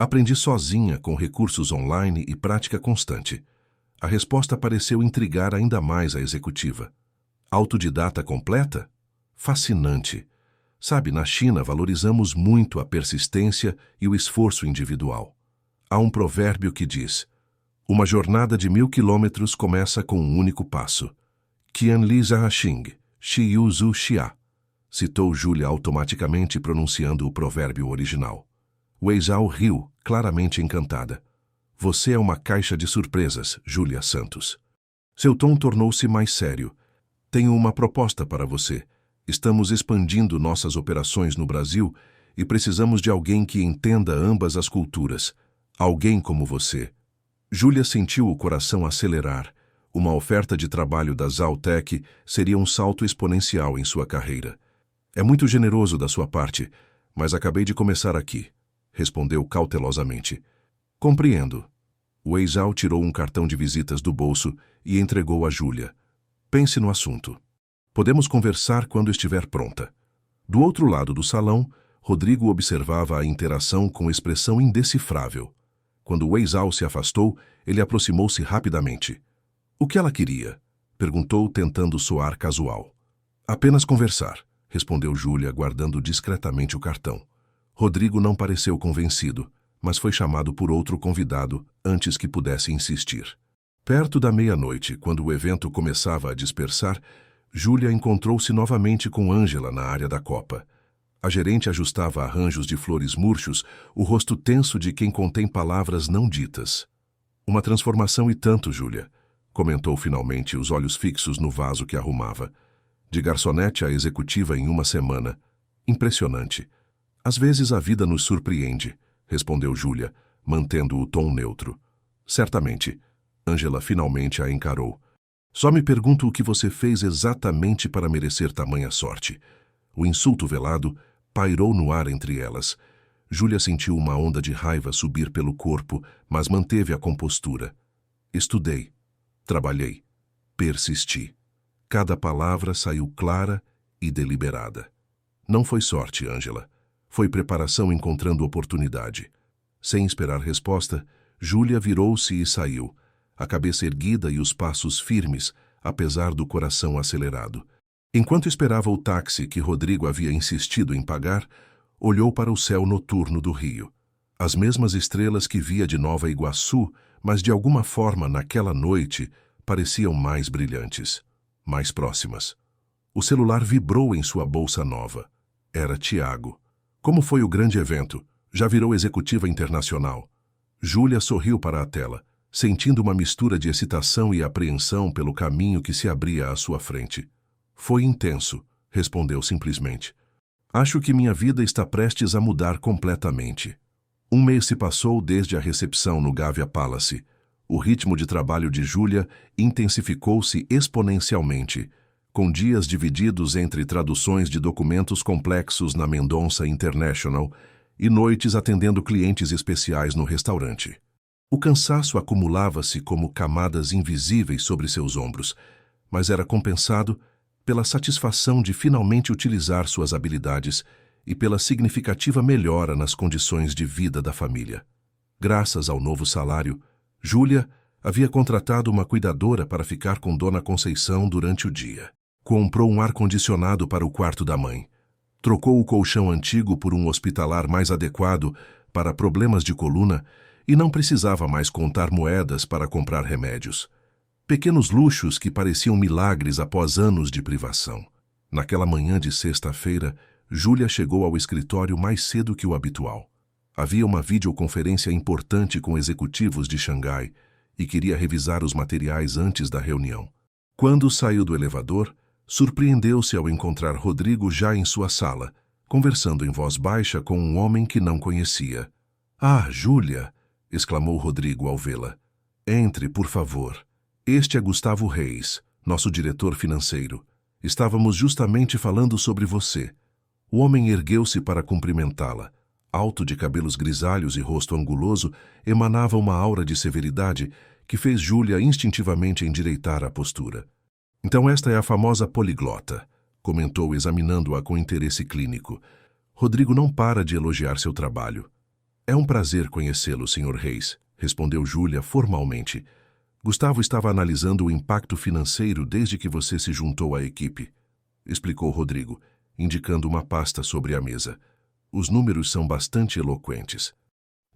Aprendi sozinha, com recursos online e prática constante. A resposta pareceu intrigar ainda mais a executiva. Autodidata completa? Fascinante. Sabe, na China valorizamos muito a persistência e o esforço individual. Há um provérbio que diz: uma jornada de 1000 quilômetros começa com um único passo. Qian Li Zhahxing, Shi Yu Zhu Xia, citou Júlia automaticamente pronunciando o provérbio original. Wei Zhao riu, claramente encantada. Você é uma caixa de surpresas, Júlia Santos. Seu tom tornou-se mais sério. Tenho uma proposta para você. Estamos expandindo nossas operações no Brasil e precisamos de alguém que entenda ambas as culturas. Alguém como você. Júlia sentiu o coração acelerar. Uma oferta de trabalho da Zhaotech seria um salto exponencial em sua carreira. É muito generoso da sua parte, mas acabei de começar aqui, respondeu cautelosamente. Compreendo. Wei Zhao tirou um cartão de visitas do bolso e entregou a Júlia. Pense no assunto. Podemos conversar quando estiver pronta. Do outro lado do salão, Rodrigo observava a interação com expressão indecifrável. Quando Wei Zhao se afastou, ele aproximou-se rapidamente. O que ela queria? Perguntou, tentando soar casual. Apenas conversar, respondeu Júlia, guardando discretamente o cartão. Rodrigo não pareceu convencido, mas foi chamado por outro convidado antes que pudesse insistir. Perto da meia-noite, quando o evento começava a dispersar, Júlia encontrou-se novamente com Ângela na área da copa. A gerente ajustava arranjos de flores murchos, o rosto tenso de quem contém palavras não ditas. Uma transformação e tanto, Júlia, comentou finalmente, os olhos fixos no vaso que arrumava. De garçonete a executiva em uma semana. Impressionante. Às vezes a vida nos surpreende, respondeu Júlia, mantendo o tom neutro. Certamente. Ângela finalmente a encarou. Só me pergunto o que você fez exatamente para merecer tamanha sorte. O insulto velado pairou no ar entre elas. Júlia sentiu uma onda de raiva subir pelo corpo, mas manteve a compostura. Estudei. Trabalhei. Persisti. Cada palavra saiu clara e deliberada. Não foi sorte, Ângela. Foi preparação encontrando oportunidade. Sem esperar resposta, Júlia virou-se e saiu, a cabeça erguida e os passos firmes, apesar do coração acelerado. Enquanto esperava o táxi que Rodrigo havia insistido em pagar, olhou para o céu noturno do Rio. As mesmas estrelas que via de Nova Iguaçu, mas de alguma forma naquela noite pareciam mais brilhantes, mais próximas. O celular vibrou em sua bolsa nova. Era Tiago. Como foi o grande evento? Já virou executiva internacional. Júlia sorriu para a tela, sentindo uma mistura de excitação e apreensão pelo caminho que se abria à sua frente. Foi intenso, respondeu simplesmente. Acho que minha vida está prestes a mudar completamente. Um mês se passou desde a recepção no Gavia Palace. O ritmo de trabalho de Júlia intensificou-se exponencialmente, com dias divididos entre traduções de documentos complexos na Mendonça International e noites atendendo clientes especiais no restaurante. O cansaço acumulava-se como camadas invisíveis sobre seus ombros, mas era compensado pela satisfação de finalmente utilizar suas habilidades e pela significativa melhora nas condições de vida da família. Graças ao novo salário, Júlia havia contratado uma cuidadora para ficar com Dona Conceição durante o dia. Comprou um ar-condicionado para o quarto da mãe. Trocou o colchão antigo por um hospitalar mais adequado para problemas de coluna e não precisava mais contar moedas para comprar remédios. Pequenos luxos que pareciam milagres após anos de privação. Naquela manhã de sexta-feira, Júlia chegou ao escritório mais cedo que o habitual. Havia uma videoconferência importante com executivos de Xangai e queria revisar os materiais antes da reunião. Quando saiu do elevador, surpreendeu-se ao encontrar Rodrigo já em sua sala, conversando em voz baixa com um homem que não conhecia. "Ah, Júlia!" exclamou Rodrigo ao vê-la. "Entre, por favor. Este é Gustavo Reis, nosso diretor financeiro. Estávamos justamente falando sobre você." O homem ergueu-se para cumprimentá-la. Alto, de cabelos grisalhos e rosto anguloso, emanava uma aura de severidade que fez Júlia instintivamente endireitar a postura. "Então esta é a famosa poliglota", comentou, examinando-a com interesse clínico. Rodrigo não para de elogiar seu trabalho. "É um prazer conhecê-lo, Sr. Reis", respondeu Júlia formalmente. "Gustavo estava analisando o impacto financeiro desde que você se juntou à equipe", explicou Rodrigo, indicando uma pasta sobre a mesa. "Os números são bastante eloquentes.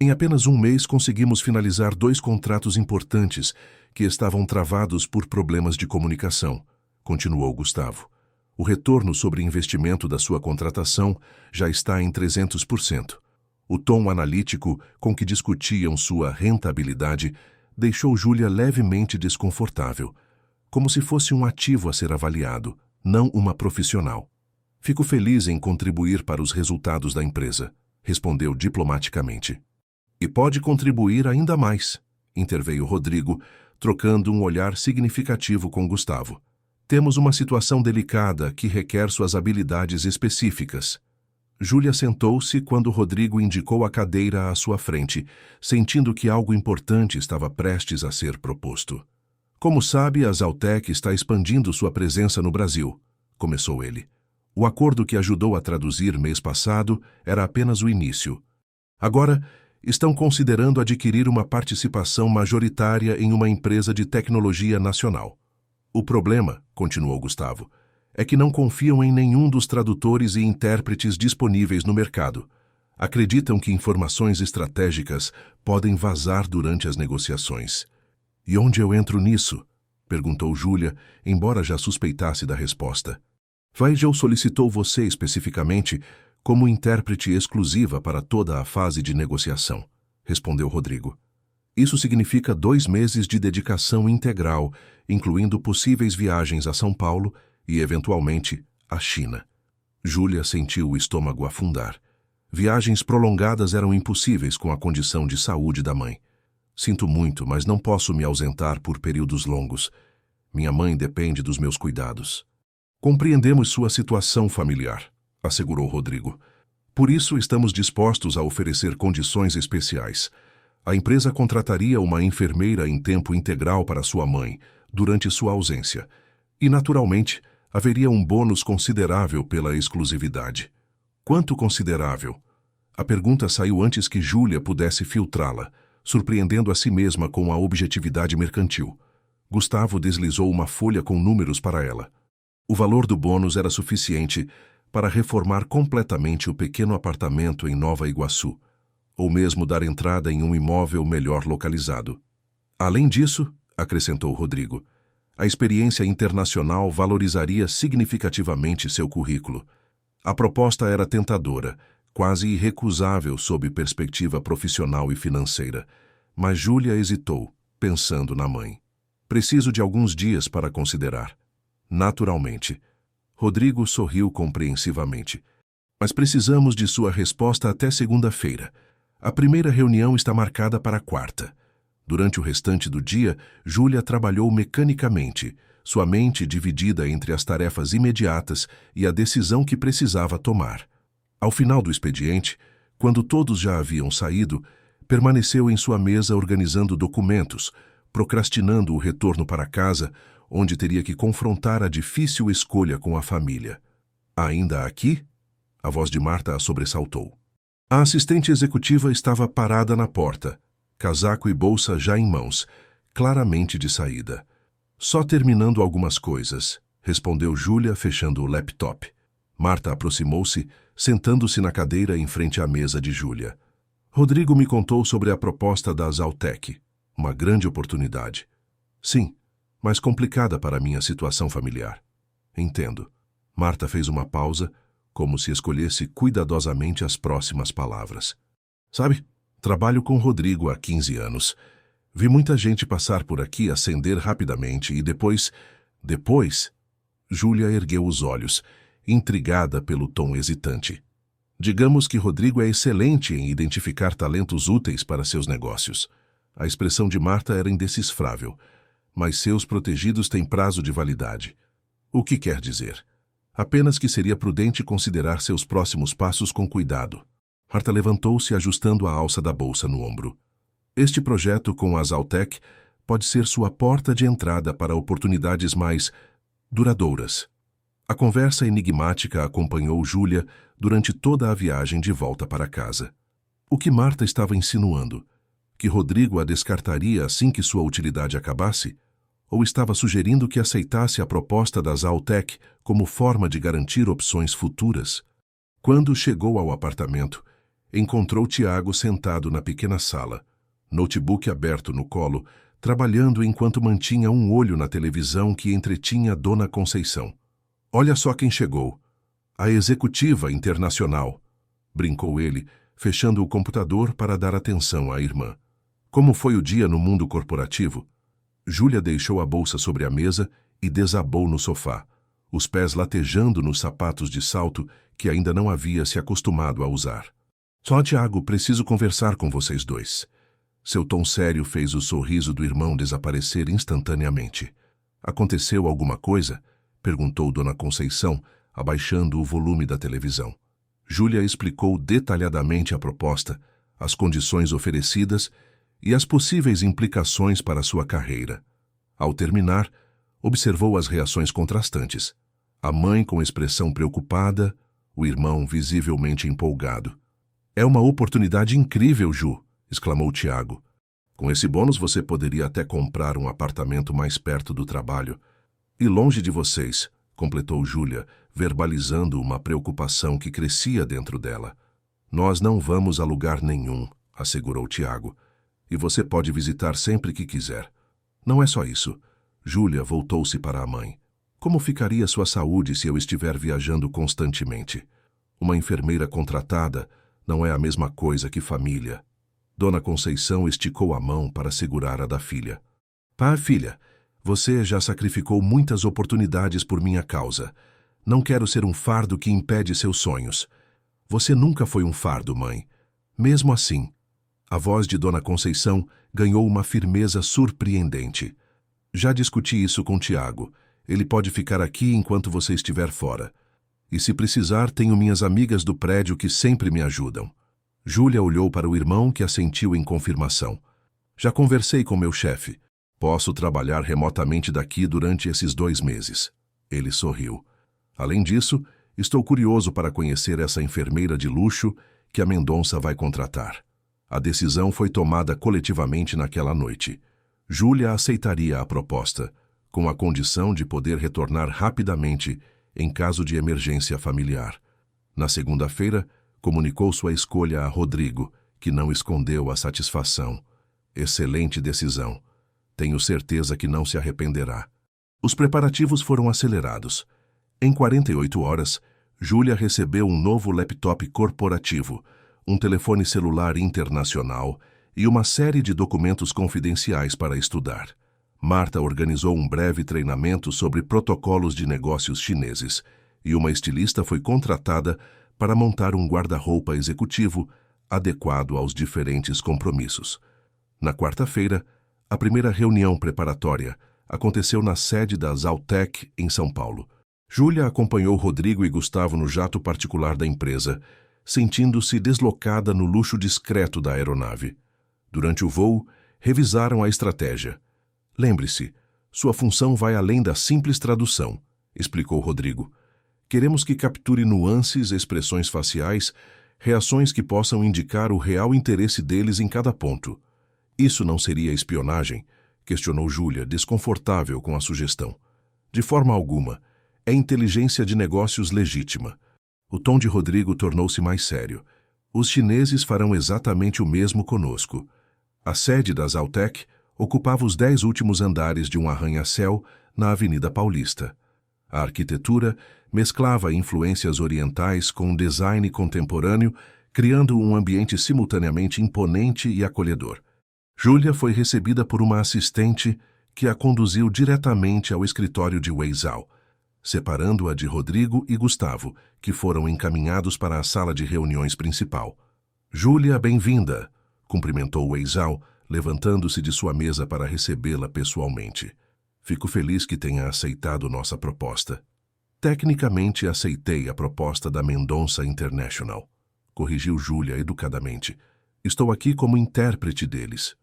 Em apenas um mês conseguimos finalizar 2 contratos importantes que estavam travados por problemas de comunicação", continuou Gustavo. "O retorno sobre investimento da sua contratação já está em 300%. O tom analítico com que discutiam sua rentabilidade deixou Júlia levemente desconfortável, como se fosse um ativo a ser avaliado, não uma profissional. "Fico feliz em contribuir para os resultados da empresa", respondeu diplomaticamente. "E pode contribuir ainda mais", interveio Rodrigo, trocando um olhar significativo com Gustavo. "Temos uma situação delicada que requer suas habilidades específicas." Júlia sentou-se quando Rodrigo indicou a cadeira à sua frente, sentindo que algo importante estava prestes a ser proposto. "Como sabe, a Zaltec está expandindo sua presença no Brasil", começou ele. "O acordo que ajudou a traduzir mês passado era apenas o início. Agora, estão considerando adquirir uma participação majoritária em uma empresa de tecnologia nacional. O problema", continuou Gustavo, "é que não confiam em nenhum dos tradutores e intérpretes disponíveis no mercado. Acreditam que informações estratégicas podem vazar durante as negociações." "E onde eu entro nisso?", perguntou Júlia, embora já suspeitasse da resposta. "Weigel solicitou você especificamente como intérprete exclusiva para toda a fase de negociação", respondeu Rodrigo. "Isso significa 2 meses de dedicação integral, incluindo possíveis viagens a São Paulo e, eventualmente, à China." Júlia sentiu o estômago afundar. Viagens prolongadas eram impossíveis com a condição de saúde da mãe. "Sinto muito, mas não posso me ausentar por períodos longos. Minha mãe depende dos meus cuidados." "Compreendemos sua situação familiar", assegurou Rodrigo. "Por isso estamos dispostos a oferecer condições especiais. A empresa contrataria uma enfermeira em tempo integral para sua mãe, durante sua ausência. E, naturalmente, haveria um bônus considerável pela exclusividade." "Quanto considerável?" A pergunta saiu antes que Júlia pudesse filtrá-la, surpreendendo a si mesma com a objetividade mercantil. Gustavo deslizou uma folha com números para ela. O valor do bônus era suficiente para reformar completamente o pequeno apartamento em Nova Iguaçu, ou mesmo dar entrada em um imóvel melhor localizado. "Além disso", acrescentou Rodrigo, "a experiência internacional valorizaria significativamente seu currículo." A proposta era tentadora, quase irrecusável sob perspectiva profissional e financeira, mas Júlia hesitou, pensando na mãe. "Preciso de alguns dias para considerar." "Naturalmente." Rodrigo sorriu compreensivamente. "Mas precisamos de sua resposta até segunda-feira. A primeira reunião está marcada para quarta." Durante o restante do dia, Júlia trabalhou mecanicamente, sua mente dividida entre as tarefas imediatas e a decisão que precisava tomar. Ao final do expediente, quando todos já haviam saído, permaneceu em sua mesa organizando documentos, procrastinando o retorno para casa, onde teria que confrontar a difícil escolha com a família. "Ainda aqui?" A voz de Marta a sobressaltou. A assistente executiva estava parada na porta, casaco e bolsa já em mãos, claramente de saída. "Só terminando algumas coisas", respondeu Júlia, fechando o laptop. Marta aproximou-se, sentando-se na cadeira em frente à mesa de Júlia. Rodrigo me contou sobre a proposta da Zaltec, uma grande oportunidade. Sim, mas complicada para a minha situação familiar. Entendo. Marta fez uma pausa, como se escolhesse cuidadosamente as próximas palavras. Sabe, trabalho com Rodrigo há 15 anos. Vi muita gente passar por aqui, ascender rapidamente e depois... Júlia ergueu os olhos, intrigada pelo tom hesitante. Digamos que Rodrigo é excelente em identificar talentos úteis para seus negócios. A expressão de Marta era indecifrável, mas seus protegidos têm prazo de validade. O que quer dizer? Apenas que seria prudente considerar seus próximos passos com cuidado. Marta levantou-se, ajustando a alça da bolsa no ombro. Este projeto com a Zaltec pode ser sua porta de entrada para oportunidades mais duradouras. A conversa enigmática acompanhou Júlia durante toda a viagem de volta para casa. O que Marta estava insinuando? Que Rodrigo a descartaria assim que sua utilidade acabasse? Ou estava sugerindo que aceitasse a proposta da Zaltec como forma de garantir opções futuras? Quando chegou ao apartamento, encontrou Tiago sentado na pequena sala, notebook aberto no colo, trabalhando enquanto mantinha um olho na televisão que entretinha Dona Conceição. Olha só quem chegou. A executiva internacional, brincou ele, fechando o computador para dar atenção à irmã. Como foi o dia no mundo corporativo? Júlia deixou a bolsa sobre a mesa e desabou no sofá, os pés latejando nos sapatos de salto que ainda não havia se acostumado a usar. Só, Tiago, preciso conversar com vocês dois. Seu tom sério fez o sorriso do irmão desaparecer instantaneamente. Aconteceu alguma coisa? Perguntou Dona Conceição, abaixando o volume da televisão. Júlia explicou detalhadamente a proposta, as condições oferecidas e as possíveis implicações para sua carreira. Ao terminar, observou as reações contrastantes. A mãe com expressão preocupada, o irmão visivelmente empolgado. É uma oportunidade incrível, Ju, exclamou Tiago. Com esse bônus você poderia até comprar um apartamento mais perto do trabalho. E longe de vocês, completou Júlia, verbalizando uma preocupação que crescia dentro dela. Nós não vamos a lugar nenhum, assegurou Tiago. E você pode visitar sempre que quiser. Não é só isso. Júlia voltou-se para a mãe. Como ficaria sua saúde se eu estiver viajando constantemente? Uma enfermeira contratada não é a mesma coisa que família. Dona Conceição esticou a mão para segurar a da filha. Pá, filha, você já sacrificou muitas oportunidades por minha causa. Não quero ser um fardo que impede seus sonhos. Você nunca foi um fardo, mãe. Mesmo assim, a voz de Dona Conceição ganhou uma firmeza surpreendente. Já discuti isso com Tiago. Ele pode ficar aqui enquanto você estiver fora. E se precisar, tenho minhas amigas do prédio que sempre me ajudam. Júlia olhou para o irmão, que assentiu em confirmação. Já conversei com meu chefe. Posso trabalhar remotamente daqui durante esses 2 meses. Ele sorriu. Além disso, estou curioso para conhecer essa enfermeira de luxo que a Mendonça vai contratar. A decisão foi tomada coletivamente naquela noite. Júlia aceitaria a proposta, com a condição de poder retornar rapidamente em caso de emergência familiar. Na segunda-feira, comunicou sua escolha a Rodrigo, que não escondeu a satisfação. Excelente decisão. Tenho certeza que não se arrependerá. Os preparativos foram acelerados. Em 48 horas, Júlia recebeu um novo laptop corporativo, um telefone celular internacional e uma série de documentos confidenciais para estudar. Marta organizou um breve treinamento sobre protocolos de negócios chineses e uma estilista foi contratada para montar um guarda-roupa executivo adequado aos diferentes compromissos. Na quarta-feira, a primeira reunião preparatória aconteceu na sede da Zaltec, em São Paulo. Júlia acompanhou Rodrigo e Gustavo no jato particular da empresa, sentindo-se deslocada no luxo discreto da aeronave. Durante o voo, revisaram a estratégia. Lembre-se, sua função vai além da simples tradução, explicou Rodrigo. Queremos que capture nuances, expressões faciais, reações que possam indicar o real interesse deles em cada ponto. Isso não seria espionagem? Questionou Júlia, desconfortável com a sugestão. De forma alguma. É inteligência de negócios legítima. O tom de Rodrigo tornou-se mais sério. Os chineses farão exatamente o mesmo conosco. A sede da Zaltec ocupava os 10 últimos andares de um arranha-céu na Avenida Paulista. A arquitetura mesclava influências orientais com um design contemporâneo, criando um ambiente simultaneamente imponente e acolhedor. Júlia foi recebida por uma assistente que a conduziu diretamente ao escritório de Wei Zhao, separando-a de Rodrigo e Gustavo, que foram encaminhados para a sala de reuniões principal. Júlia, bem-vinda, cumprimentou Wei Zhao, levantando-se de sua mesa para recebê-la pessoalmente. Fico feliz que tenha aceitado nossa proposta. Tecnicamente aceitei a proposta da Mendonça International, corrigiu Júlia educadamente. Estou aqui como intérprete deles.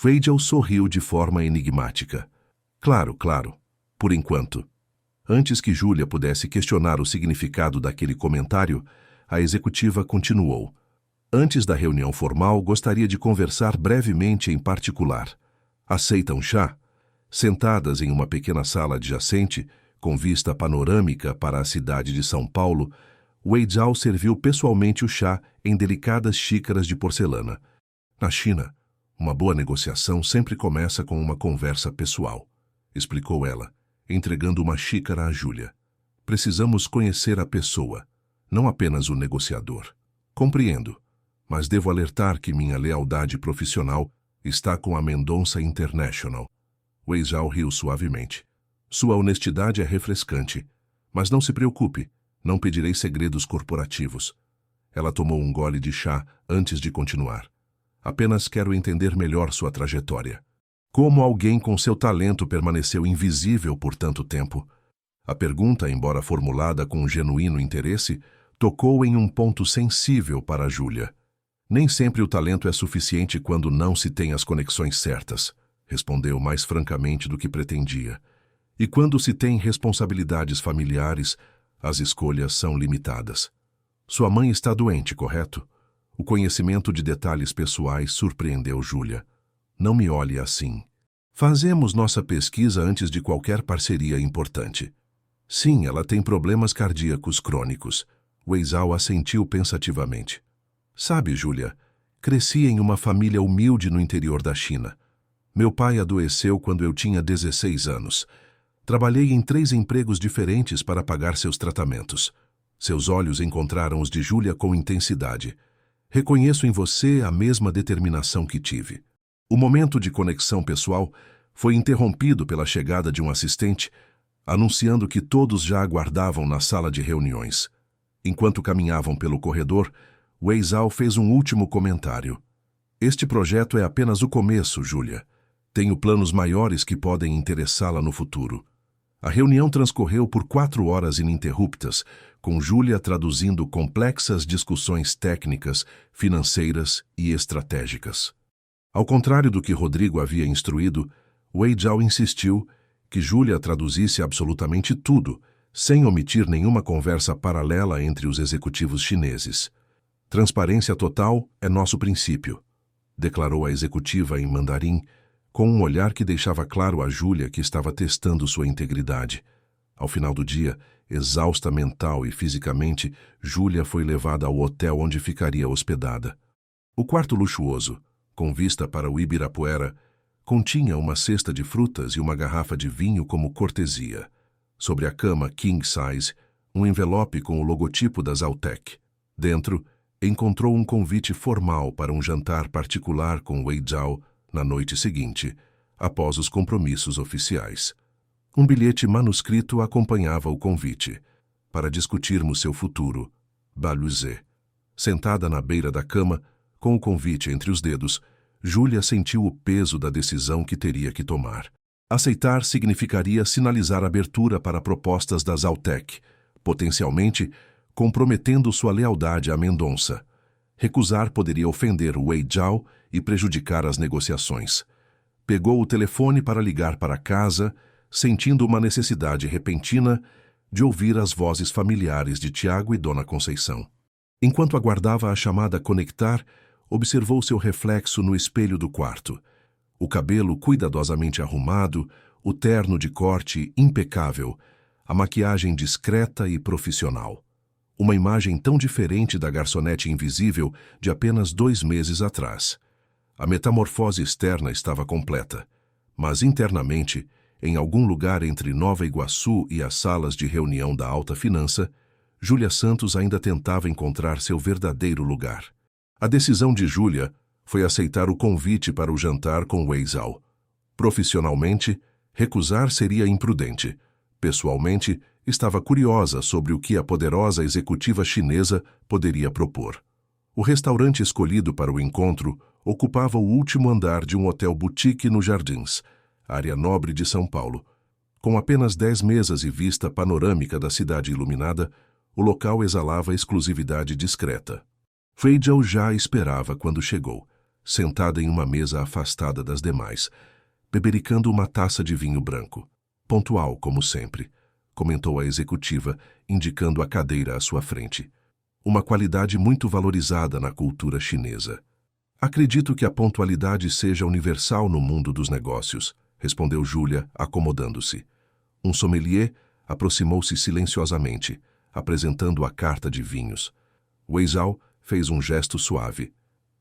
Weijel sorriu de forma enigmática. Claro, por enquanto. Antes que Júlia pudesse questionar o significado daquele comentário, a executiva continuou. Antes da reunião formal, gostaria de conversar brevemente em particular. Aceita um chá? Sentadas em uma pequena sala adjacente, com vista panorâmica para a cidade de São Paulo, Wei Zhao serviu pessoalmente o chá em delicadas xícaras de porcelana. Na China, uma boa negociação sempre começa com uma conversa pessoal, explicou ela, entregando uma xícara a Júlia. Precisamos conhecer a pessoa, não apenas o negociador. Compreendo, mas devo alertar que minha lealdade profissional está com a Mendonça International. Wei Zhao riu suavemente. Sua honestidade é refrescante, mas não se preocupe, não pedirei segredos corporativos. Ela tomou um gole de chá antes de continuar. Apenas quero entender melhor sua trajetória. Como alguém com seu talento permaneceu invisível por tanto tempo? A pergunta, embora formulada com um genuíno interesse, tocou em um ponto sensível para Júlia. Nem sempre o talento é suficiente quando não se tem as conexões certas, respondeu mais francamente do que pretendia. E quando se tem responsabilidades familiares, as escolhas são limitadas. Sua mãe está doente, correto? O conhecimento de detalhes pessoais surpreendeu Júlia. Não me olhe assim. Fazemos nossa pesquisa antes de qualquer parceria importante. Sim, ela tem problemas cardíacos crônicos. Wei Zhao assentiu pensativamente. Sabe, Júlia, cresci em uma família humilde no interior da China. Meu pai adoeceu quando eu tinha 16 anos. Trabalhei em 3 empregos diferentes para pagar seus tratamentos. Seus olhos encontraram os de Júlia com intensidade. Reconheço em você a mesma determinação que tive. O momento de conexão pessoal foi interrompido pela chegada de um assistente, anunciando que todos já aguardavam na sala de reuniões. Enquanto caminhavam pelo corredor, Wei Zhao fez um último comentário. Este projeto é apenas o começo, Júlia. Tenho planos maiores que podem interessá-la no futuro. A reunião transcorreu por 4 horas ininterruptas, com Júlia traduzindo complexas discussões técnicas, financeiras e estratégicas. Ao contrário do que Rodrigo havia instruído, Wei Zhao insistiu que Júlia traduzisse absolutamente tudo, sem omitir nenhuma conversa paralela entre os executivos chineses. Transparência total é nosso princípio, declarou a executiva em mandarim, com um olhar que deixava claro a Júlia que estava testando sua integridade. Ao final do dia, exausta mental e fisicamente, Júlia foi levada ao hotel onde ficaria hospedada. O quarto luxuoso, com vista para o Ibirapuera, continha uma cesta de frutas e uma garrafa de vinho como cortesia. Sobre a cama king size, um envelope com o logotipo da Zaltec. Dentro, encontrou um convite formal para um jantar particular com Wei Zhao na noite seguinte, após os compromissos oficiais. Um bilhete manuscrito acompanhava o convite, para discutirmos seu futuro, Baluze. Sentada na beira da cama, com o convite entre os dedos, Júlia sentiu o peso da decisão que teria que tomar. Aceitar significaria sinalizar abertura para propostas da Zaltec, potencialmente comprometendo sua lealdade à Mendonça. Recusar poderia ofender Wei Zhao e prejudicar as negociações. Pegou o telefone para ligar para casa, sentindo uma necessidade repentina de ouvir as vozes familiares de Tiago e Dona Conceição. Enquanto aguardava a chamada conectar, observou seu reflexo no espelho do quarto. O cabelo cuidadosamente arrumado, o terno de corte impecável, a maquiagem discreta e profissional. Uma imagem tão diferente da garçonete invisível de apenas 2 meses atrás. A metamorfose externa estava completa, mas internamente, em algum lugar entre Nova Iguaçu e as salas de reunião da alta finança, Júlia Santos ainda tentava encontrar seu verdadeiro lugar. A decisão de Júlia foi aceitar o convite para o jantar com Wei Zhao. Profissionalmente, recusar seria imprudente. Pessoalmente, estava curiosa sobre o que a poderosa executiva chinesa poderia propor. O restaurante escolhido para o encontro ocupava o último andar de um hotel boutique no Jardins, área nobre de São Paulo. Com apenas 10 mesas e vista panorâmica da cidade iluminada, o local exalava exclusividade discreta. Wei Zhao já a esperava quando chegou, sentada em uma mesa afastada das demais, bebericando uma taça de vinho branco. Pontual, como sempre, comentou a executiva, indicando a cadeira à sua frente. Uma qualidade muito valorizada na cultura chinesa. Acredito que a pontualidade seja universal no mundo dos negócios, respondeu Júlia, acomodando-se. Um sommelier aproximou-se silenciosamente, apresentando a carta de vinhos. Wei Zhao fez um gesto suave.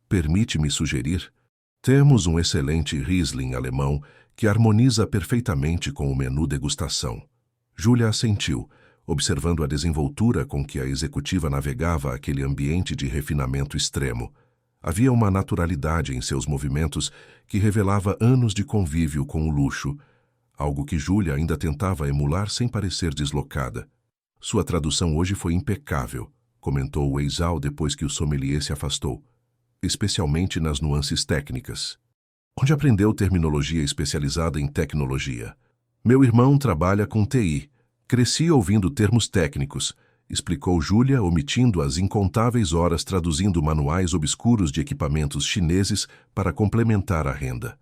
Permite-me sugerir? Temos um excelente Riesling alemão que harmoniza perfeitamente com o menu degustação. Júlia assentiu, observando a desenvoltura com que a executiva navegava aquele ambiente de refinamento extremo. Havia uma naturalidade em seus movimentos que revelava anos de convívio com o luxo, algo que Júlia ainda tentava emular sem parecer deslocada. Sua tradução hoje foi impecável, comentou Wei Zhao depois que o sommelier se afastou, especialmente nas nuances técnicas. Onde aprendeu terminologia especializada em tecnologia? Meu irmão trabalha com TI. Cresci ouvindo termos técnicos, explicou Júlia, omitindo as incontáveis horas traduzindo manuais obscuros de equipamentos chineses para complementar a renda.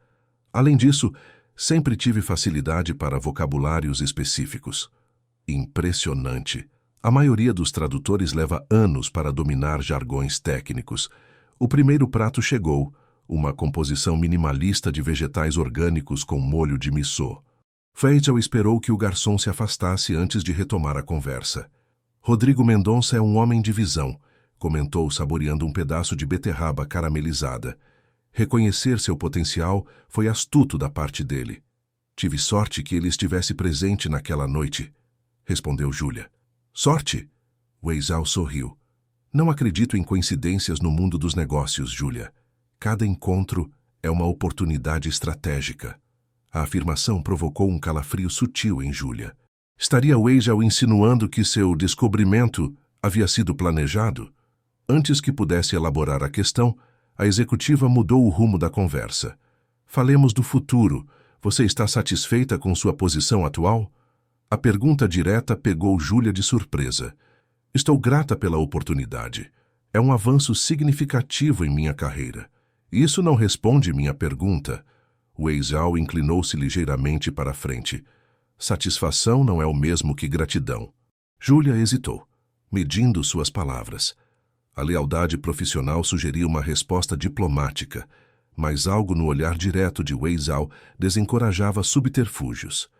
Além disso, sempre tive facilidade para vocabulários específicos. Impressionante. A maioria dos tradutores leva anos para dominar jargões técnicos. O primeiro prato chegou, uma composição minimalista de vegetais orgânicos com molho de miso. Wei Zhao esperou que o garçom se afastasse antes de retomar a conversa. Rodrigo Mendonça é um homem de visão, comentou saboreando um pedaço de beterraba caramelizada. Reconhecer seu potencial foi astuto da parte dele. Tive sorte que ele estivesse presente naquela noite, respondeu Júlia. Sorte? Wei Zhao sorriu. Não acredito em coincidências no mundo dos negócios, Júlia. Cada encontro é uma oportunidade estratégica. A afirmação provocou um calafrio sutil em Júlia. Estaria Wei Zhao insinuando que seu descobrimento havia sido planejado? Antes que pudesse elaborar a questão, a executiva mudou o rumo da conversa. Falemos do futuro. Você está satisfeita com sua posição atual? A pergunta direta pegou Júlia de surpresa. Estou grata pela oportunidade. É um avanço significativo em minha carreira. Isso não responde minha pergunta. Wei Zhao inclinou-se ligeiramente para a frente. Satisfação não é o mesmo que gratidão. Júlia hesitou, medindo suas palavras. A lealdade profissional sugeria uma resposta diplomática, mas algo no olhar direto de Wei Zhao desencorajava subterfúgios.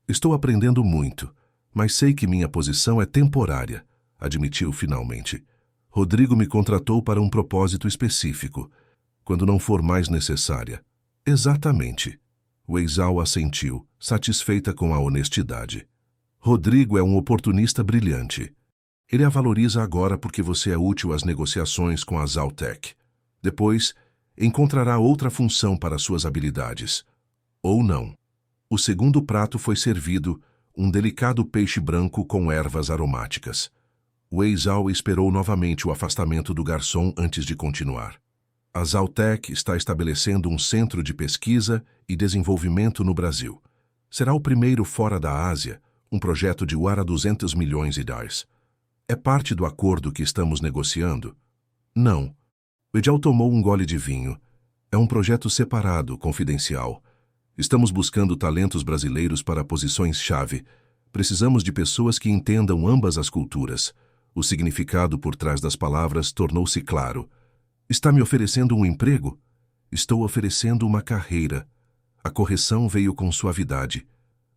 Estou aprendendo muito, mas sei que minha posição é temporária, admitiu finalmente. Rodrigo me contratou para um propósito específico, quando não for mais necessária. Exatamente. Wei Zhao assentiu, satisfeita com a honestidade. Rodrigo é um oportunista brilhante. Ele a valoriza agora porque você é útil às negociações com a Zhaotech. Depois, encontrará outra função para suas habilidades. Ou não. O segundo prato foi servido, um delicado peixe branco com ervas aromáticas. Wei Zhao esperou novamente o afastamento do garçom antes de continuar. A Zhaotech está estabelecendo um centro de pesquisa e desenvolvimento no Brasil. Será o primeiro fora da Ásia, um projeto de $200 milhões. É parte do acordo que estamos negociando? Não. Wei Zhao tomou um gole de vinho. É um projeto separado, confidencial. Estamos buscando talentos brasileiros para posições-chave. Precisamos de pessoas que entendam ambas as culturas. O significado por trás das palavras tornou-se claro. Está me oferecendo um emprego? Estou oferecendo uma carreira. A correção veio com suavidade.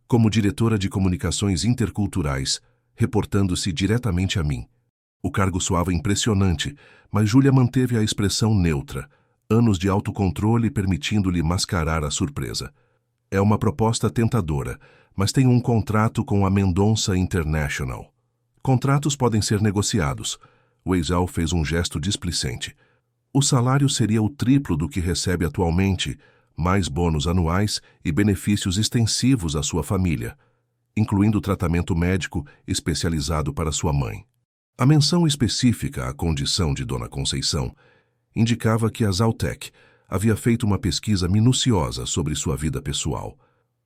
Como diretora de comunicações interculturais, reportando-se diretamente a mim. O cargo soava impressionante, mas Júlia manteve a expressão neutra, anos de autocontrole permitindo-lhe mascarar a surpresa. É uma proposta tentadora, mas tenho um contrato com a Mendonça International. Contratos podem ser negociados. Weizhao fez um gesto displicente. O salário seria o triplo do que recebe atualmente, mais bônus anuais e benefícios extensivos à sua família, incluindo tratamento médico especializado para sua mãe. A menção específica à condição de Dona Conceição indicava que a Zaltec havia feito uma pesquisa minuciosa sobre sua vida pessoal.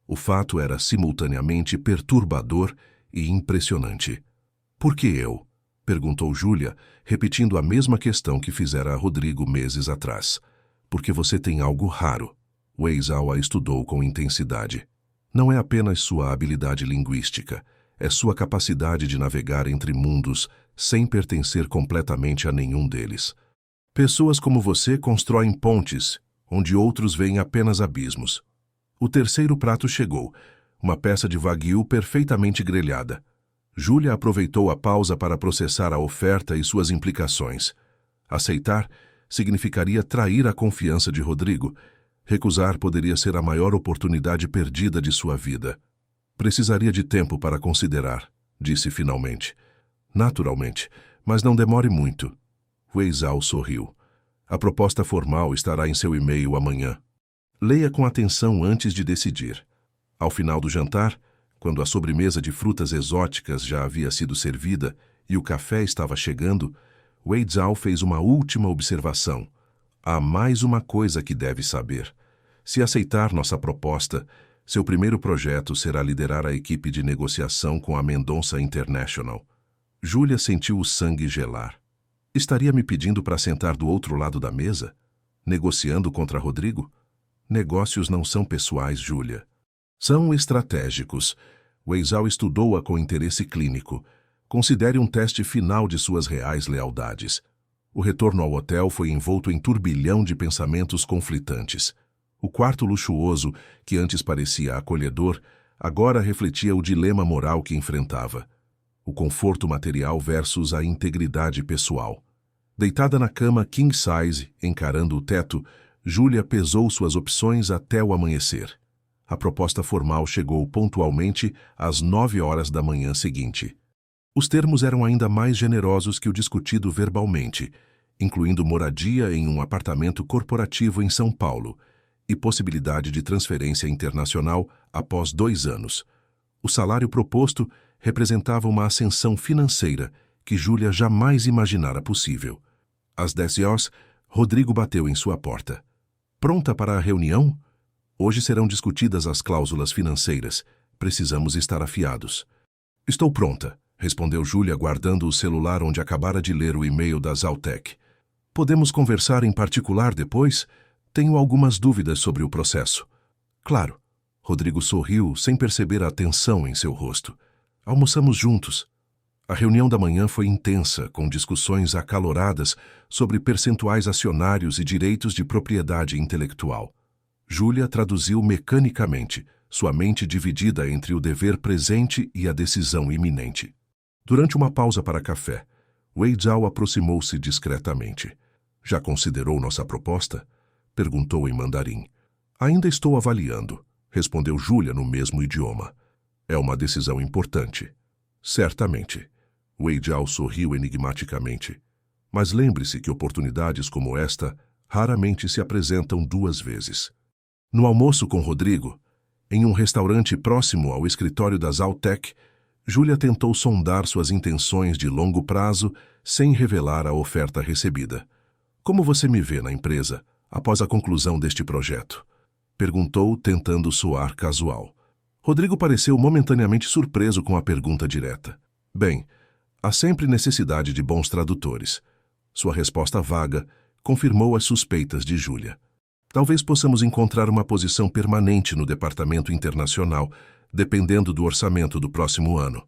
O fato era simultaneamente perturbador e impressionante. Por que eu? Perguntou Júlia, repetindo a mesma questão que fizera a Rodrigo meses atrás. Porque você tem algo raro. Weizhao a estudou com intensidade. Não é apenas sua habilidade linguística, é sua capacidade de navegar entre mundos sem pertencer completamente a nenhum deles. Pessoas como você constroem pontes, onde outros veem apenas abismos. O terceiro prato chegou, uma peça de wagyu perfeitamente grelhada. Júlia aproveitou a pausa para processar a oferta e suas implicações. Aceitar significaria trair a confiança de Rodrigo. Recusar poderia ser a maior oportunidade perdida de sua vida. Precisaria de tempo para considerar, disse finalmente. Naturalmente, mas não demore muito. Weizhao sorriu. A proposta formal estará em seu e-mail amanhã. Leia com atenção antes de decidir. Ao final do jantar, quando a sobremesa de frutas exóticas já havia sido servida e o café estava chegando, Weizhao fez uma última observação. Há mais uma coisa que deve saber. Se aceitar nossa proposta, seu primeiro projeto será liderar a equipe de negociação com a Mendonça International. Júlia sentiu o sangue gelar. Estaria me pedindo para sentar do outro lado da mesa? Negociando contra Rodrigo? Negócios não são pessoais, Júlia. São estratégicos. Weizhao estudou-a com interesse clínico. Considere um teste final de suas reais lealdades. O retorno ao hotel foi envolto em turbilhão de pensamentos conflitantes. O quarto luxuoso, que antes parecia acolhedor, agora refletia o dilema moral que enfrentava. O conforto material versus a integridade pessoal. Deitada na cama king size, encarando o teto, Júlia pesou suas opções até o amanhecer. A proposta formal chegou pontualmente às 9 horas da manhã seguinte. Os termos eram ainda mais generosos que o discutido verbalmente, incluindo moradia em um apartamento corporativo em São Paulo e possibilidade de transferência internacional após 2 anos. O salário proposto representava uma ascensão financeira que Júlia jamais imaginara possível. Às 10 horas, Rodrigo bateu em sua porta. Pronta para a reunião? Hoje serão discutidas as cláusulas financeiras. Precisamos estar afiados. Estou pronta, respondeu Júlia guardando o celular onde acabara de ler o e-mail da Zaltec. Podemos conversar em particular depois? Tenho algumas dúvidas sobre o processo. Claro. Rodrigo sorriu sem perceber a tensão em seu rosto. Almoçamos juntos. A reunião da manhã foi intensa, com discussões acaloradas sobre percentuais acionários e direitos de propriedade intelectual. Júlia traduziu mecanicamente, sua mente dividida entre o dever presente e a decisão iminente. Durante uma pausa para café, Weizhao aproximou-se discretamente. Já considerou nossa proposta? Perguntou em mandarim. Ainda estou avaliando, respondeu Júlia no mesmo idioma. É uma decisão importante. Certamente. Weizhao sorriu enigmaticamente. Mas lembre-se que oportunidades como esta raramente se apresentam 2 vezes. No almoço com Rodrigo, em um restaurante próximo ao escritório da Zaltec, Júlia tentou sondar suas intenções de longo prazo sem revelar a oferta recebida. Como você me vê na empresa, após a conclusão deste projeto? Perguntou, tentando soar casual. Rodrigo pareceu momentaneamente surpreso com a pergunta direta. Bem, há sempre necessidade de bons tradutores. Sua resposta vaga confirmou as suspeitas de Júlia. Talvez possamos encontrar uma posição permanente no departamento internacional, dependendo do orçamento do próximo ano.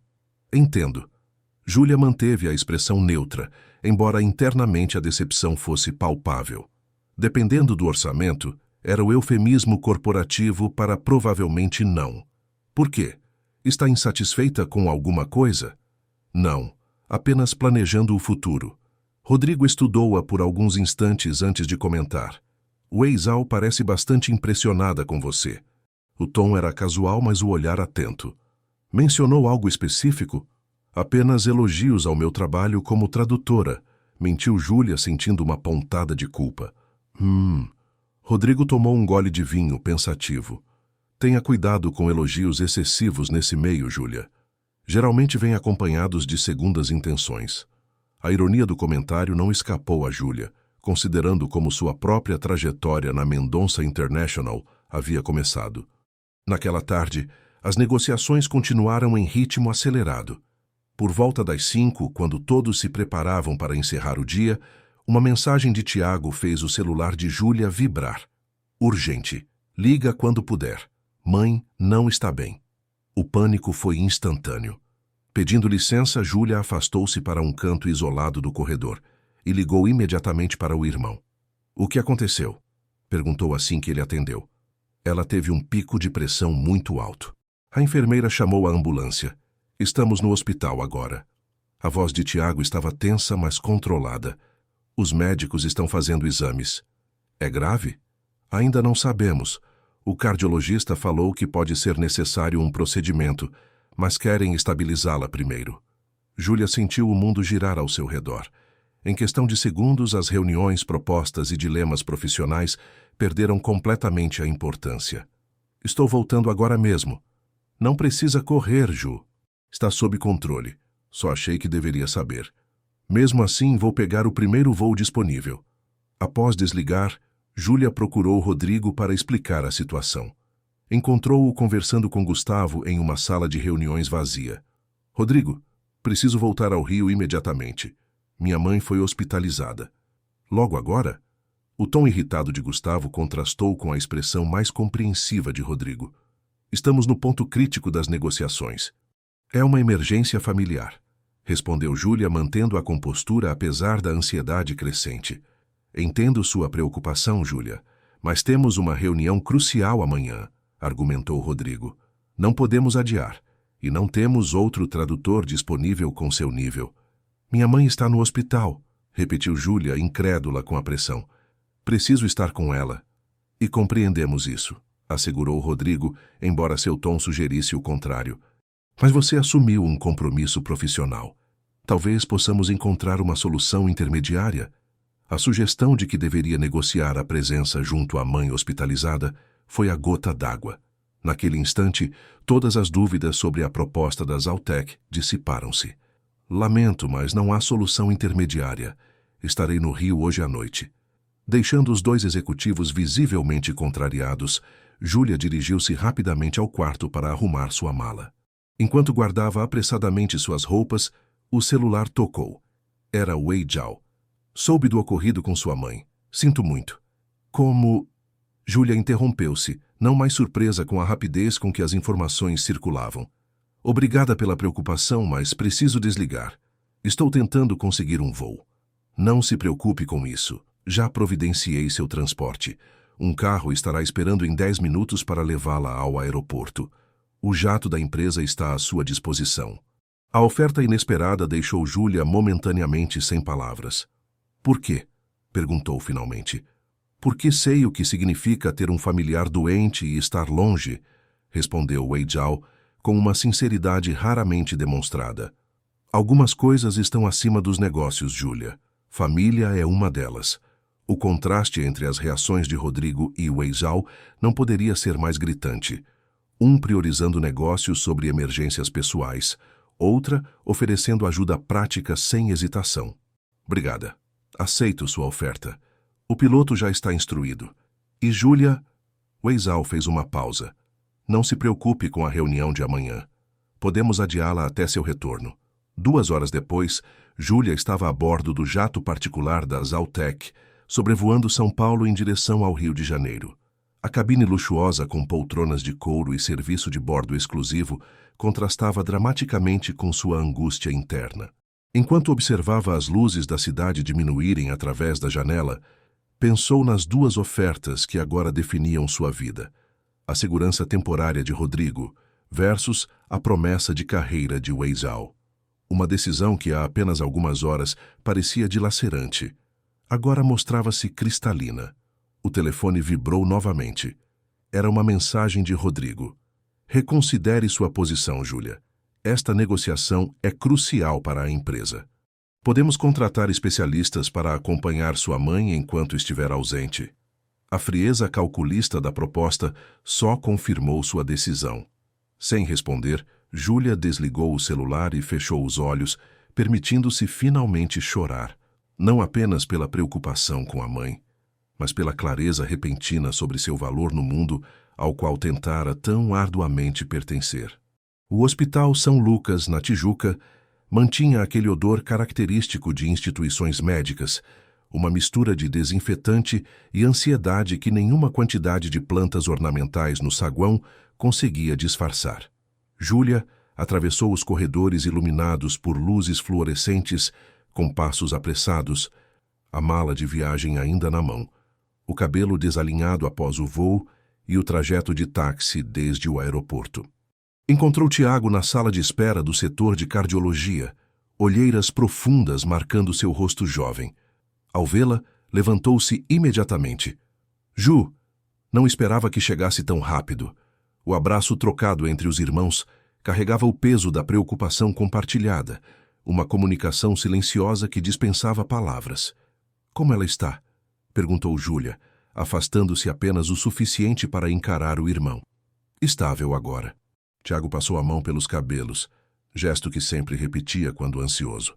Entendo. Júlia manteve a expressão neutra, embora internamente a decepção fosse palpável. Dependendo do orçamento, era o eufemismo corporativo para provavelmente não. Por quê? Está insatisfeita com alguma coisa? Não. apenas planejando o futuro. Rodrigo estudou-a por alguns instantes antes de comentar. Wei Zhao parece bastante impressionada com você. O tom era casual, mas o olhar atento. Mencionou algo específico? Apenas elogios ao meu trabalho como tradutora, mentiu Júlia sentindo uma pontada de culpa. Rodrigo tomou um gole de vinho, pensativo. Tenha cuidado com elogios excessivos nesse meio, Júlia. Geralmente vêm acompanhados de segundas intenções. A ironia do comentário não escapou a Júlia, considerando como sua própria trajetória na Mendonça International havia começado. Naquela tarde, as negociações continuaram em ritmo acelerado. Por volta das 5, quando todos se preparavam para encerrar o dia, uma mensagem de Tiago fez o celular de Júlia vibrar. Urgente. Liga quando puder. Mãe não está bem. O pânico foi instantâneo. Pedindo licença, Júlia afastou-se para um canto isolado do corredor e ligou imediatamente para o irmão. O que aconteceu? Perguntou assim que ele atendeu. Ela teve um pico de pressão muito alto. A enfermeira chamou a ambulância. Estamos no hospital agora. A voz de Tiago estava tensa, mas controlada. Os médicos estão fazendo exames. É grave? Ainda não sabemos. O cardiologista falou que pode ser necessário um procedimento, mas querem estabilizá-la primeiro. Júlia sentiu o mundo girar ao seu redor. Em questão de segundos, as reuniões, propostas e dilemas profissionais perderam completamente a importância. Estou voltando agora mesmo. Não precisa correr, Ju. Está sob controle. Só achei que deveria saber. Mesmo assim, vou pegar o primeiro voo disponível. Após desligar, Júlia procurou Rodrigo para explicar a situação. Encontrou-o conversando com Gustavo em uma sala de reuniões vazia. Rodrigo, preciso voltar ao Rio imediatamente. Minha mãe foi hospitalizada. Logo agora? O tom irritado de Gustavo contrastou com a expressão mais compreensiva de Rodrigo. Estamos no ponto crítico das negociações. É uma emergência familiar, respondeu Júlia, mantendo a compostura apesar da ansiedade crescente. Entendo sua preocupação, Júlia, mas temos uma reunião crucial amanhã, argumentou Rodrigo. Não podemos adiar, e não temos outro tradutor disponível com seu nível. Minha mãe está no hospital, repetiu Júlia, incrédula com a pressão. Preciso estar com ela. E compreendemos isso, assegurou Rodrigo, embora seu tom sugerisse o contrário. Mas você assumiu um compromisso profissional. Talvez possamos encontrar uma solução intermediária. A sugestão de que deveria negociar a presença junto à mãe hospitalizada foi a gota d'água. Naquele instante, todas as dúvidas sobre a proposta da Zaltec dissiparam-se. Lamento, mas não há solução intermediária. Estarei no Rio hoje à noite. Deixando os dois executivos visivelmente contrariados, Júlia dirigiu-se rapidamente ao quarto para arrumar sua mala. Enquanto guardava apressadamente suas roupas, o celular tocou. Era Wei Zhao. Soube do ocorrido com sua mãe. Sinto muito. Como... Júlia interrompeu-se, não mais surpresa com a rapidez com que as informações circulavam. Obrigada pela preocupação, mas preciso desligar. Estou tentando conseguir um voo. Não se preocupe com isso. Já providenciei seu transporte. Um carro estará esperando em 10 minutos para levá-la ao aeroporto. O jato da empresa está à sua disposição. A oferta inesperada deixou Júlia momentaneamente sem palavras. Por quê? Perguntou finalmente. Porque sei o que significa ter um familiar doente e estar longe, respondeu Wei Zhao com uma sinceridade raramente demonstrada. Algumas coisas estão acima dos negócios, Júlia. Família é uma delas. O contraste entre as reações de Rodrigo e Wei Zhao não poderia ser mais gritante. Um priorizando negócios sobre emergências pessoais, outra oferecendo ajuda prática sem hesitação. Obrigada. Aceito sua oferta. O piloto já está instruído. E Júlia... Wei Zhao fez uma pausa. Não se preocupe com a reunião de amanhã. Podemos adiá-la até seu retorno. 2 horas depois, Júlia estava a bordo do jato particular da Zaltec, sobrevoando São Paulo em direção ao Rio de Janeiro. A cabine luxuosa com poltronas de couro e serviço de bordo exclusivo contrastava dramaticamente com sua angústia interna. Enquanto observava as luzes da cidade diminuírem através da janela, pensou nas 2 ofertas que agora definiam sua vida. A segurança temporária de Rodrigo versus a promessa de carreira de Wei Zhao. Uma decisão que há apenas algumas horas parecia dilacerante. Agora mostrava-se cristalina. O telefone vibrou novamente. Era uma mensagem de Rodrigo. Reconsidere sua posição, Júlia. Esta negociação é crucial para a empresa. Podemos contratar especialistas para acompanhar sua mãe enquanto estiver ausente. A frieza calculista da proposta só confirmou sua decisão. Sem responder, Júlia desligou o celular e fechou os olhos, permitindo-se finalmente chorar, não apenas pela preocupação com a mãe, mas pela clareza repentina sobre seu valor no mundo ao qual tentara tão arduamente pertencer. O Hospital São Lucas, na Tijuca, mantinha aquele odor característico de instituições médicas, uma mistura de desinfetante e ansiedade que nenhuma quantidade de plantas ornamentais no saguão conseguia disfarçar. Júlia atravessou os corredores iluminados por luzes fluorescentes com passos apressados, a mala de viagem ainda na mão, o cabelo desalinhado após o voo e o trajeto de táxi desde o aeroporto. Encontrou Tiago na sala de espera do setor de cardiologia, olheiras profundas marcando seu rosto jovem. Ao vê-la, levantou-se imediatamente. Ju, não esperava que chegasse tão rápido. O abraço trocado entre os irmãos carregava o peso da preocupação compartilhada, uma comunicação silenciosa que dispensava palavras. Como ela está? Perguntou Júlia, afastando-se apenas o suficiente para encarar o irmão. Estável agora. Tiago passou a mão pelos cabelos, gesto que sempre repetia quando ansioso.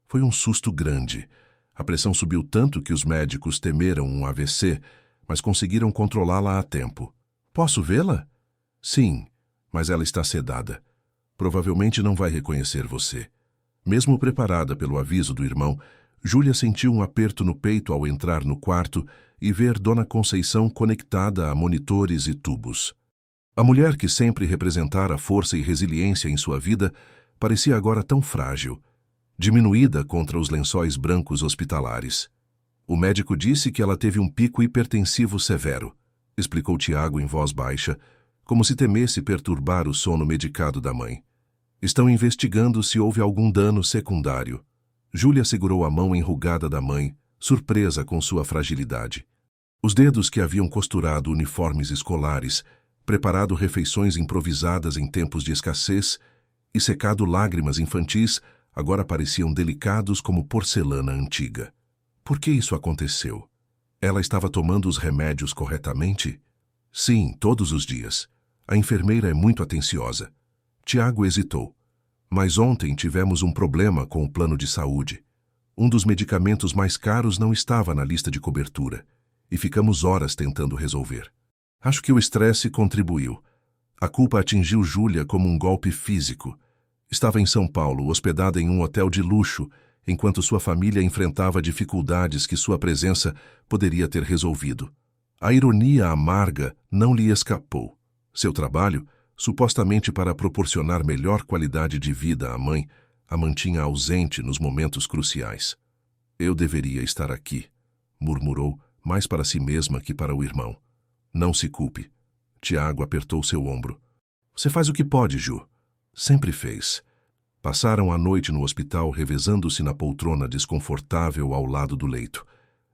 Foi um susto grande. A pressão subiu tanto que os médicos temeram um AVC, mas conseguiram controlá-la a tempo. Posso vê-la? Sim, mas ela está sedada. Provavelmente não vai reconhecer você. Mesmo preparada pelo aviso do irmão, Júlia sentiu um aperto no peito ao entrar no quarto e ver Dona Conceição conectada a monitores e tubos. A mulher que sempre representara força e resiliência em sua vida parecia agora tão frágil, diminuída contra os lençóis brancos hospitalares. O médico disse que ela teve um pico hipertensivo severo, explicou Tiago em voz baixa, como se temesse perturbar o sono medicado da mãe. Estão investigando se houve algum dano secundário. Júlia segurou a mão enrugada da mãe, surpresa com sua fragilidade. Os dedos que haviam costurado uniformes escolares, preparado refeições improvisadas em tempos de escassez e secado lágrimas infantis, agora pareciam delicados como porcelana antiga. Por que isso aconteceu? Ela estava tomando os remédios corretamente? Sim, todos os dias. A enfermeira é muito atenciosa. Tiago hesitou. Mas ontem tivemos um problema com o plano de saúde. Um dos medicamentos mais caros não estava na lista de cobertura, e ficamos horas tentando resolver. Acho que o estresse contribuiu. A culpa atingiu Júlia como um golpe físico. Estava em São Paulo, hospedada em um hotel de luxo, enquanto sua família enfrentava dificuldades que sua presença poderia ter resolvido. A ironia amarga não lhe escapou. Seu trabalho, supostamente para proporcionar melhor qualidade de vida à mãe, a mantinha ausente nos momentos cruciais. Eu deveria estar aqui, murmurou, mais para si mesma que para o irmão. Não se culpe. Tiago apertou seu ombro. Você faz o que pode, Ju. Sempre fez. Passaram a noite no hospital revezando-se na poltrona desconfortável ao lado do leito.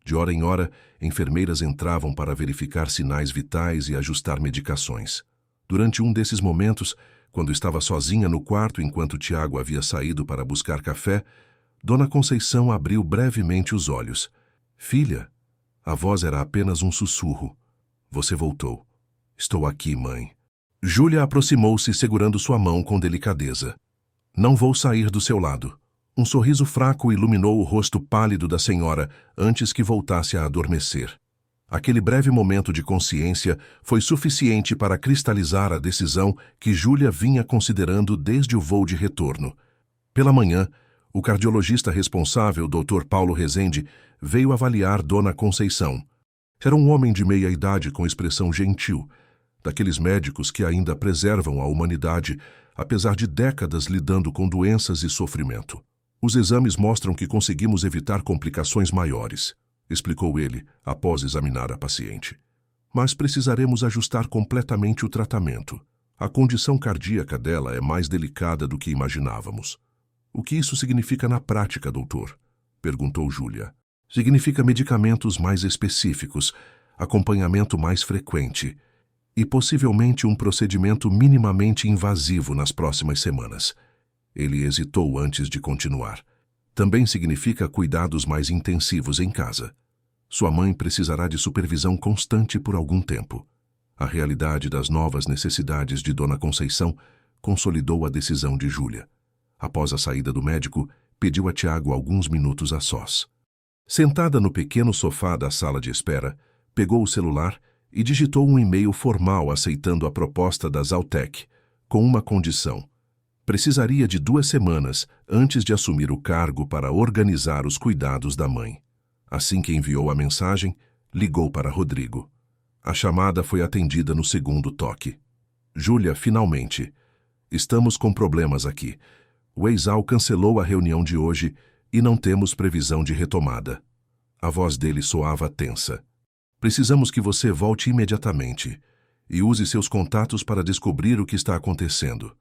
De hora em hora, enfermeiras entravam para verificar sinais vitais e ajustar medicações. Durante um desses momentos, quando estava sozinha no quarto enquanto Tiago havia saído para buscar café, Dona Conceição abriu brevemente os olhos. Filha, a voz era apenas um sussurro. Você voltou. Estou aqui, mãe. Júlia aproximou-se segurando sua mão com delicadeza. Não vou sair do seu lado. Um sorriso fraco iluminou o rosto pálido da senhora antes que voltasse a adormecer. Aquele breve momento de consciência foi suficiente para cristalizar a decisão que Júlia vinha considerando desde o voo de retorno. Pela manhã, o cardiologista responsável, Dr. Paulo Rezende, veio avaliar Dona Conceição. Era um homem de meia idade com expressão gentil, daqueles médicos que ainda preservam a humanidade, apesar de décadas lidando com doenças e sofrimento. Os exames mostram que conseguimos evitar complicações maiores, explicou ele, após examinar a paciente. Mas precisaremos ajustar completamente o tratamento. A condição cardíaca dela é mais delicada do que imaginávamos. O que isso significa na prática, doutor? Perguntou Júlia. Significa medicamentos mais específicos, acompanhamento mais frequente e possivelmente um procedimento minimamente invasivo nas próximas semanas. Ele hesitou antes de continuar. Também significa cuidados mais intensivos em casa. Sua mãe precisará de supervisão constante por algum tempo. A realidade das novas necessidades de Dona Conceição consolidou a decisão de Júlia. Após a saída do médico, pediu a Tiago alguns minutos a sós. Sentada no pequeno sofá da sala de espera, pegou o celular e digitou um e-mail formal aceitando a proposta da Zaltec, com uma condição. Precisaria de 2 semanas antes de assumir o cargo para organizar os cuidados da mãe. Assim que enviou a mensagem, ligou para Rodrigo. A chamada foi atendida no segundo toque. Júlia, finalmente. Estamos com problemas aqui. O Weizhao cancelou a reunião de hoje e não temos previsão de retomada. A voz dele soava tensa. Precisamos que você volte imediatamente e use seus contatos para descobrir o que está acontecendo.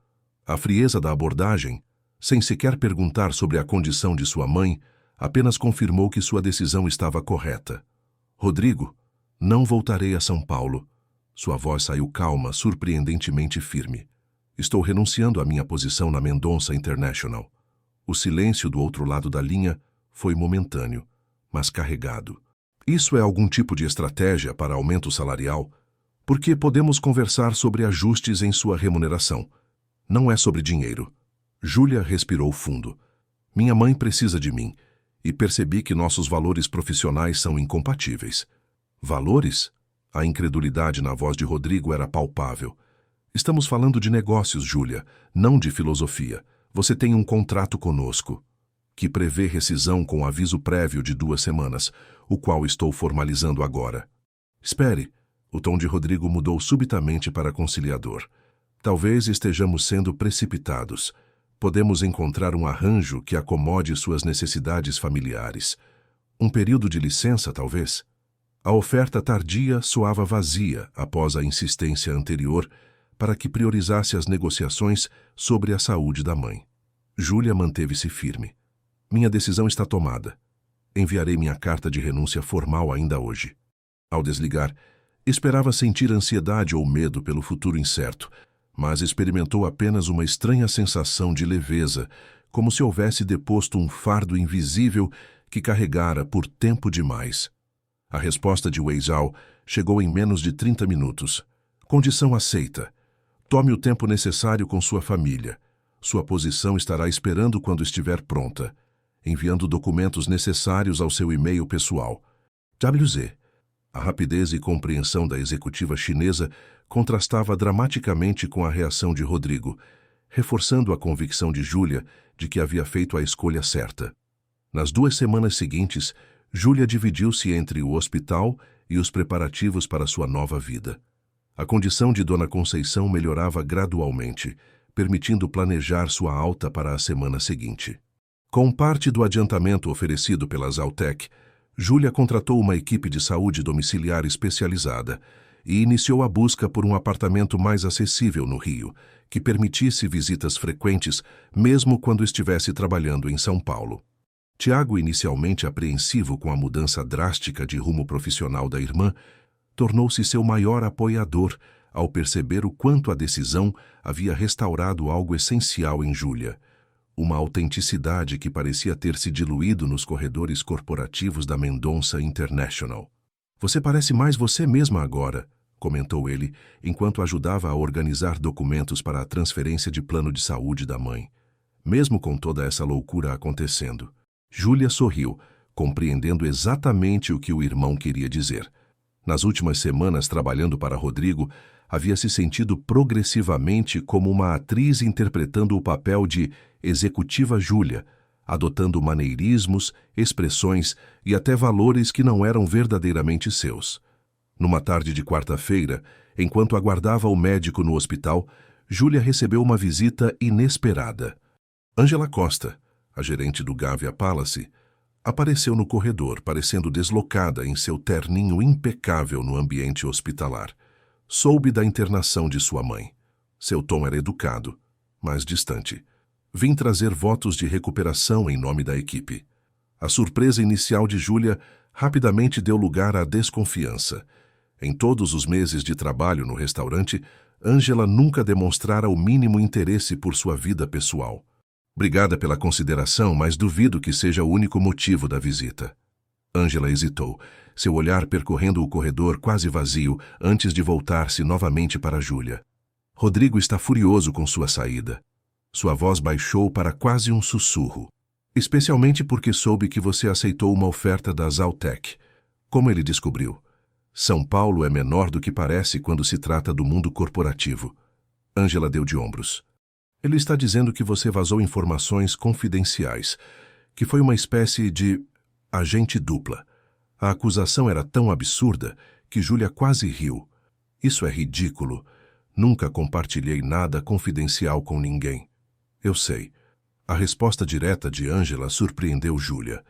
A frieza da abordagem, sem sequer perguntar sobre a condição de sua mãe, apenas confirmou que sua decisão estava correta. Rodrigo, não voltarei a São Paulo. Sua voz saiu calma, surpreendentemente firme. Estou renunciando à minha posição na Mendonça International. O silêncio do outro lado da linha foi momentâneo, mas carregado. Isso é algum tipo de estratégia para aumento salarial? Porque podemos conversar sobre ajustes em sua remuneração. Não é sobre dinheiro. Júlia respirou fundo. Minha mãe precisa de mim, e percebi que nossos valores profissionais são incompatíveis. Valores? A incredulidade na voz de Rodrigo era palpável. Estamos falando de negócios, Júlia, não de filosofia. Você tem um contrato conosco, que prevê rescisão com aviso prévio de 2 semanas, o qual estou formalizando agora. Espere. O tom de Rodrigo mudou subitamente para conciliador. Talvez estejamos sendo precipitados. Podemos encontrar um arranjo que acomode suas necessidades familiares. Um período de licença, talvez? A oferta tardia soava vazia após a insistência anterior para que priorizasse as negociações sobre a saúde da mãe. Júlia manteve-se firme. Minha decisão está tomada. Enviarei minha carta de renúncia formal ainda hoje. Ao desligar, esperava sentir ansiedade ou medo pelo futuro incerto, mas experimentou apenas uma estranha sensação de leveza, como se houvesse deposto um fardo invisível que carregara por tempo demais. A resposta de Weizhao chegou em menos de 30 minutos. Condição aceita. Tome o tempo necessário com sua família. Sua posição estará esperando quando estiver pronta, enviando documentos necessários ao seu e-mail pessoal. WZ. A rapidez e compreensão da executiva chinesa contrastava dramaticamente com a reação de Rodrigo, reforçando a convicção de Júlia de que havia feito a escolha certa. Nas 2 semanas seguintes, Júlia dividiu-se entre o hospital e os preparativos para sua nova vida. A condição de Dona Conceição melhorava gradualmente, permitindo planejar sua alta para a semana seguinte. Com parte do adiantamento oferecido pela Zaltec, Júlia contratou uma equipe de saúde domiciliar especializada e iniciou a busca por um apartamento mais acessível no Rio, que permitisse visitas frequentes mesmo quando estivesse trabalhando em São Paulo. Tiago, inicialmente apreensivo com a mudança drástica de rumo profissional da irmã, tornou-se seu maior apoiador ao perceber o quanto a decisão havia restaurado algo essencial em Júlia, uma autenticidade que parecia ter se diluído nos corredores corporativos da Mendonça International. Você parece mais você mesma agora, comentou ele, enquanto ajudava a organizar documentos para a transferência de plano de saúde da mãe. Mesmo com toda essa loucura acontecendo. Júlia sorriu, compreendendo exatamente o que o irmão queria dizer. Nas últimas semanas, trabalhando para Rodrigo, havia se sentido progressivamente como uma atriz interpretando o papel de executiva Júlia, adotando maneirismos, expressões e até valores que não eram verdadeiramente seus. Numa tarde de quarta-feira, enquanto aguardava o médico no hospital, Júlia recebeu uma visita inesperada. Ângela Costa, a gerente do Gávea Palace, apareceu no corredor, parecendo deslocada em seu terninho impecável no ambiente hospitalar. Soube da internação de sua mãe. Seu tom era educado, mas distante. Vim trazer votos de recuperação em nome da equipe. A surpresa inicial de Júlia rapidamente deu lugar à desconfiança. Em todos os meses de trabalho no restaurante, Ângela nunca demonstrara o mínimo interesse por sua vida pessoal. Obrigada pela consideração, mas duvido que seja o único motivo da visita. Ângela hesitou, seu olhar percorrendo o corredor quase vazio antes de voltar-se novamente para Júlia. Rodrigo está furioso com sua saída. Sua voz baixou para quase um sussurro. Especialmente porque soube que você aceitou uma oferta da Zaltec. Como ele descobriu? São Paulo é menor do que parece quando se trata do mundo corporativo. Ângela deu de ombros. Ele está dizendo que você vazou informações confidenciais, que foi uma espécie de agente dupla. A acusação era tão absurda que Júlia quase riu. Isso é ridículo. Nunca compartilhei nada confidencial com ninguém. Eu sei. A resposta direta de Ângela surpreendeu Júlia.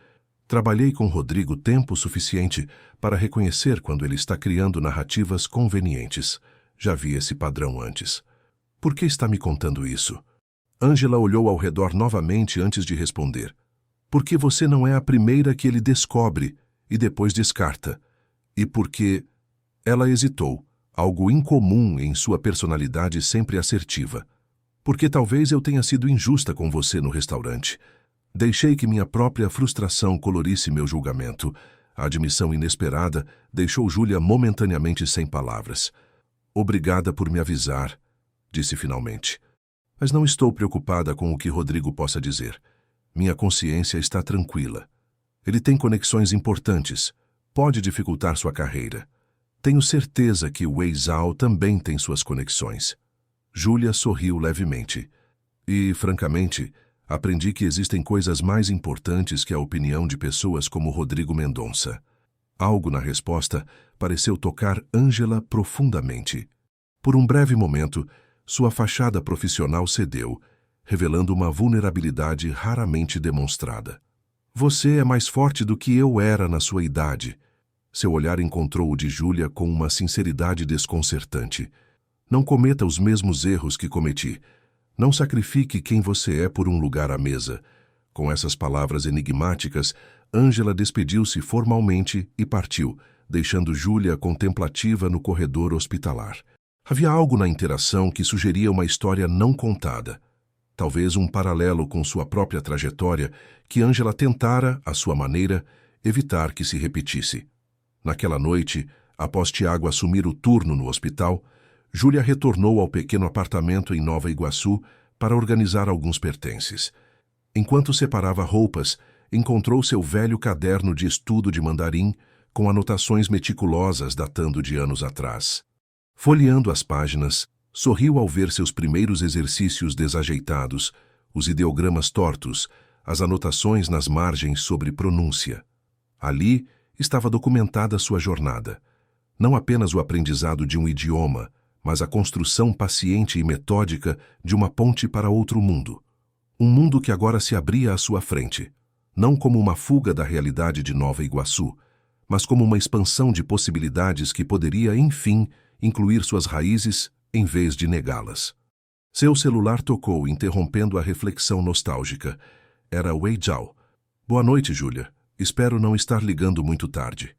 Trabalhei com Rodrigo tempo suficiente para reconhecer quando ele está criando narrativas convenientes. Já vi esse padrão antes. Por que está me contando isso? Ângela olhou ao redor novamente antes de responder. Porque você não é a primeira que ele descobre e depois descarta. E porque... Ela hesitou, algo incomum em sua personalidade sempre assertiva. Porque talvez eu tenha sido injusta com você no restaurante. Deixei que minha própria frustração colorisse meu julgamento. A admissão inesperada deixou Júlia momentaneamente sem palavras. Obrigada por me avisar, disse finalmente. Mas não estou preocupada com o que Rodrigo possa dizer. Minha consciência está tranquila. Ele tem conexões importantes. Pode dificultar sua carreira. Tenho certeza que o Wei Zhao também tem suas conexões. Júlia sorriu levemente. E, francamente, aprendi que existem coisas mais importantes que a opinião de pessoas como Rodrigo Mendonça. Algo na resposta pareceu tocar Ângela profundamente. Por um breve momento, sua fachada profissional cedeu, revelando uma vulnerabilidade raramente demonstrada. Você é mais forte do que eu era na sua idade. Seu olhar encontrou o de Júlia com uma sinceridade desconcertante. Não cometa os mesmos erros que cometi. Não sacrifique quem você é por um lugar à mesa. Com essas palavras enigmáticas, Ângela despediu-se formalmente e partiu, deixando Júlia contemplativa no corredor hospitalar. Havia algo na interação que sugeria uma história não contada. Talvez um paralelo com sua própria trajetória que Ângela tentara, à sua maneira, evitar que se repetisse. Naquela noite, após Tiago assumir o turno no hospital, Júlia retornou ao pequeno apartamento em Nova Iguaçu para organizar alguns pertences. Enquanto separava roupas, encontrou seu velho caderno de estudo de mandarim com anotações meticulosas datando de anos atrás. Folheando as páginas, sorriu ao ver seus primeiros exercícios desajeitados, os ideogramas tortos, as anotações nas margens sobre pronúncia. Ali estava documentada sua jornada. Não apenas o aprendizado de um idioma, mas a construção paciente e metódica de uma ponte para outro mundo. Um mundo que agora se abria à sua frente, não como uma fuga da realidade de Nova Iguaçu, mas como uma expansão de possibilidades que poderia, enfim, incluir suas raízes em vez de negá-las. Seu celular tocou, interrompendo a reflexão nostálgica. Era Wei Zhao. Boa noite, Júlia. Espero não estar ligando muito tarde.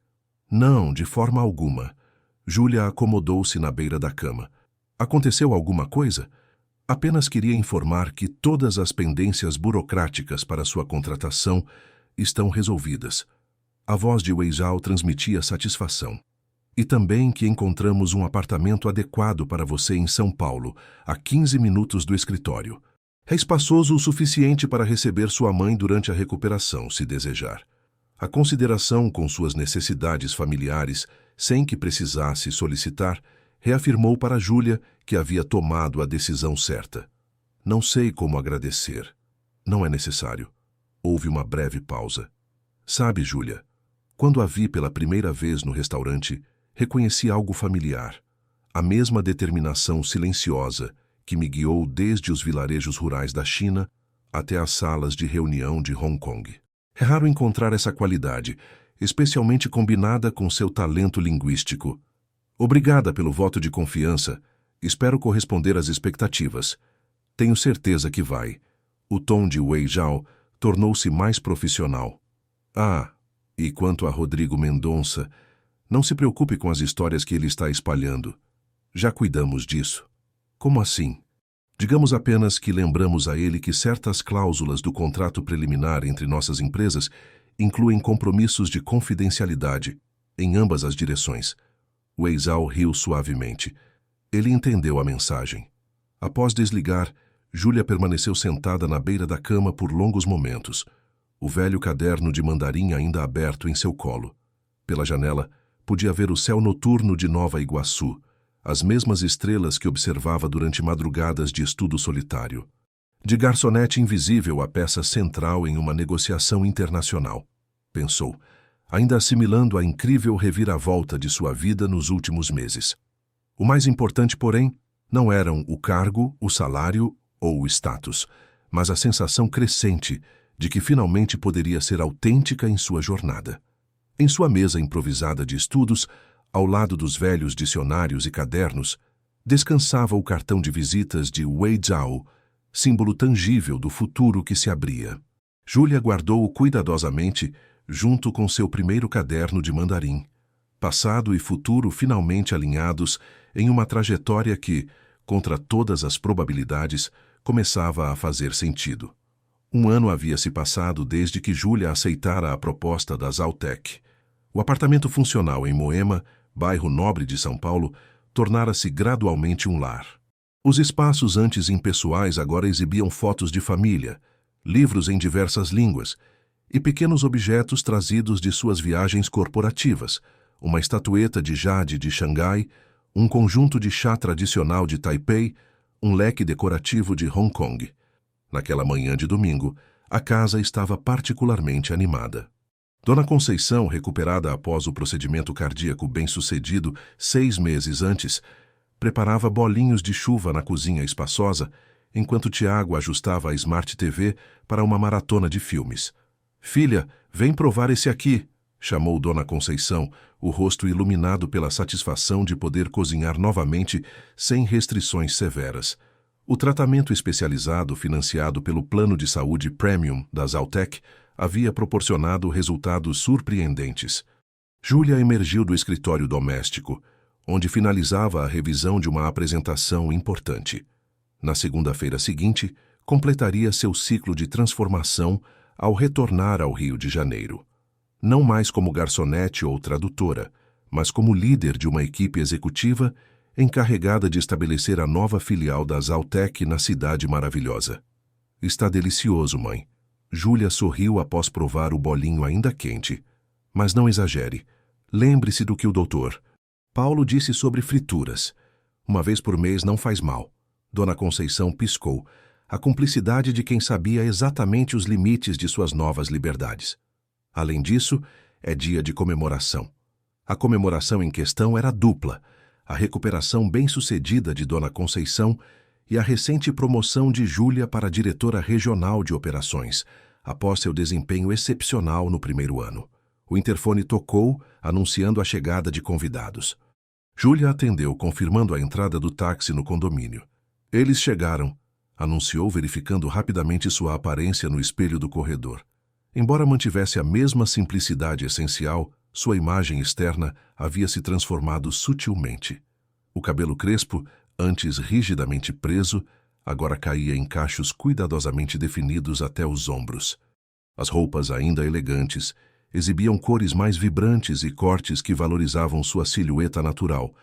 Não, de forma alguma. Júlia acomodou-se na beira da cama. Aconteceu alguma coisa? Apenas queria informar que todas as pendências burocráticas para sua contratação estão resolvidas. A voz de Wei Zhao transmitia satisfação. E também que encontramos um apartamento adequado para você em São Paulo, a 15 minutos do escritório. É espaçoso o suficiente para receber sua mãe durante a recuperação, se desejar. A consideração com suas necessidades familiares, sem que precisasse solicitar, reafirmou para Júlia que havia tomado a decisão certa. Não sei como agradecer. Não é necessário. Houve uma breve pausa. Sabe, Júlia, quando a vi pela primeira vez no restaurante, reconheci algo familiar. A mesma determinação silenciosa que me guiou desde os vilarejos rurais da China até as salas de reunião de Hong Kong. É raro encontrar essa qualidade, especialmente combinada com seu talento linguístico. Obrigada pelo voto de confiança. Espero corresponder às expectativas. Tenho certeza que vai. O tom de Wei Zhao tornou-se mais profissional. Ah, e quanto a Rodrigo Mendonça, não se preocupe com as histórias que ele está espalhando. Já cuidamos disso. Como assim? Digamos apenas que lembramos a ele que certas cláusulas do contrato preliminar entre nossas empresas incluem compromissos de confidencialidade em ambas as direções. Wei Zhao riu suavemente. Ele entendeu a mensagem. Após desligar, Júlia permaneceu sentada na beira da cama por longos momentos, o velho caderno de mandarim ainda aberto em seu colo. Pela janela, podia ver o céu noturno de Nova Iguaçu, as mesmas estrelas que observava durante madrugadas de estudo solitário. De garçonete invisível a peça central em uma negociação internacional, pensou, ainda assimilando a incrível reviravolta de sua vida nos últimos meses. O mais importante, porém, não eram o cargo, o salário ou o status, mas a sensação crescente de que finalmente poderia ser autêntica em sua jornada. Em sua mesa improvisada de estudos, ao lado dos velhos dicionários e cadernos, descansava o cartão de visitas de Wei Zhao, símbolo tangível do futuro que se abria. Júlia guardou-o cuidadosamente junto com seu primeiro caderno de mandarim, passado e futuro finalmente alinhados em uma trajetória que, contra todas as probabilidades, começava a fazer sentido. Um ano havia se passado desde que Júlia aceitara a proposta da Zaltec. O apartamento funcional em Moema, bairro nobre de São Paulo, tornara-se gradualmente um lar. Os espaços antes impessoais agora exibiam fotos de família, livros em diversas línguas e pequenos objetos trazidos de suas viagens corporativas, uma estatueta de jade de Xangai, um conjunto de chá tradicional de Taipei, um leque decorativo de Hong Kong. Naquela manhã de domingo, a casa estava particularmente animada. Dona Conceição, recuperada após o procedimento cardíaco bem-sucedido 6 meses antes, preparava bolinhos de chuva na cozinha espaçosa, enquanto Tiago ajustava a Smart TV para uma maratona de filmes. "Filha, vem provar esse aqui", chamou Dona Conceição, o rosto iluminado pela satisfação de poder cozinhar novamente sem restrições severas. O tratamento especializado financiado pelo Plano de Saúde Premium da Zaltec havia proporcionado resultados surpreendentes. Júlia emergiu do escritório doméstico, onde finalizava a revisão de uma apresentação importante. Na segunda-feira seguinte, completaria seu ciclo de transformação ao retornar ao Rio de Janeiro. Não mais como garçonete ou tradutora, mas como líder de uma equipe executiva encarregada de estabelecer a nova filial da Zaltec na Cidade Maravilhosa. "Está delicioso, mãe." Júlia sorriu após provar o bolinho ainda quente. "Mas não exagere. Lembre-se do que o doutor Paulo disse sobre frituras. Uma vez por mês não faz mal." Dona Conceição piscou, a cumplicidade de quem sabia exatamente os limites de suas novas liberdades. Além disso, é dia de comemoração. A comemoração em questão era dupla: a recuperação bem-sucedida de Dona Conceição e a recente promoção de Júlia para diretora regional de operações, após seu desempenho excepcional no primeiro ano. O interfone tocou, anunciando a chegada de convidados. Júlia atendeu, confirmando a entrada do táxi no condomínio. "Eles chegaram", anunciou, verificando rapidamente sua aparência no espelho do corredor. Embora mantivesse a mesma simplicidade essencial, sua imagem externa havia se transformado sutilmente. O cabelo crespo, antes rigidamente preso, agora caía em cachos cuidadosamente definidos até os ombros. As roupas, ainda elegantes, exibiam cores mais vibrantes e cortes que valorizavam sua silhueta natural,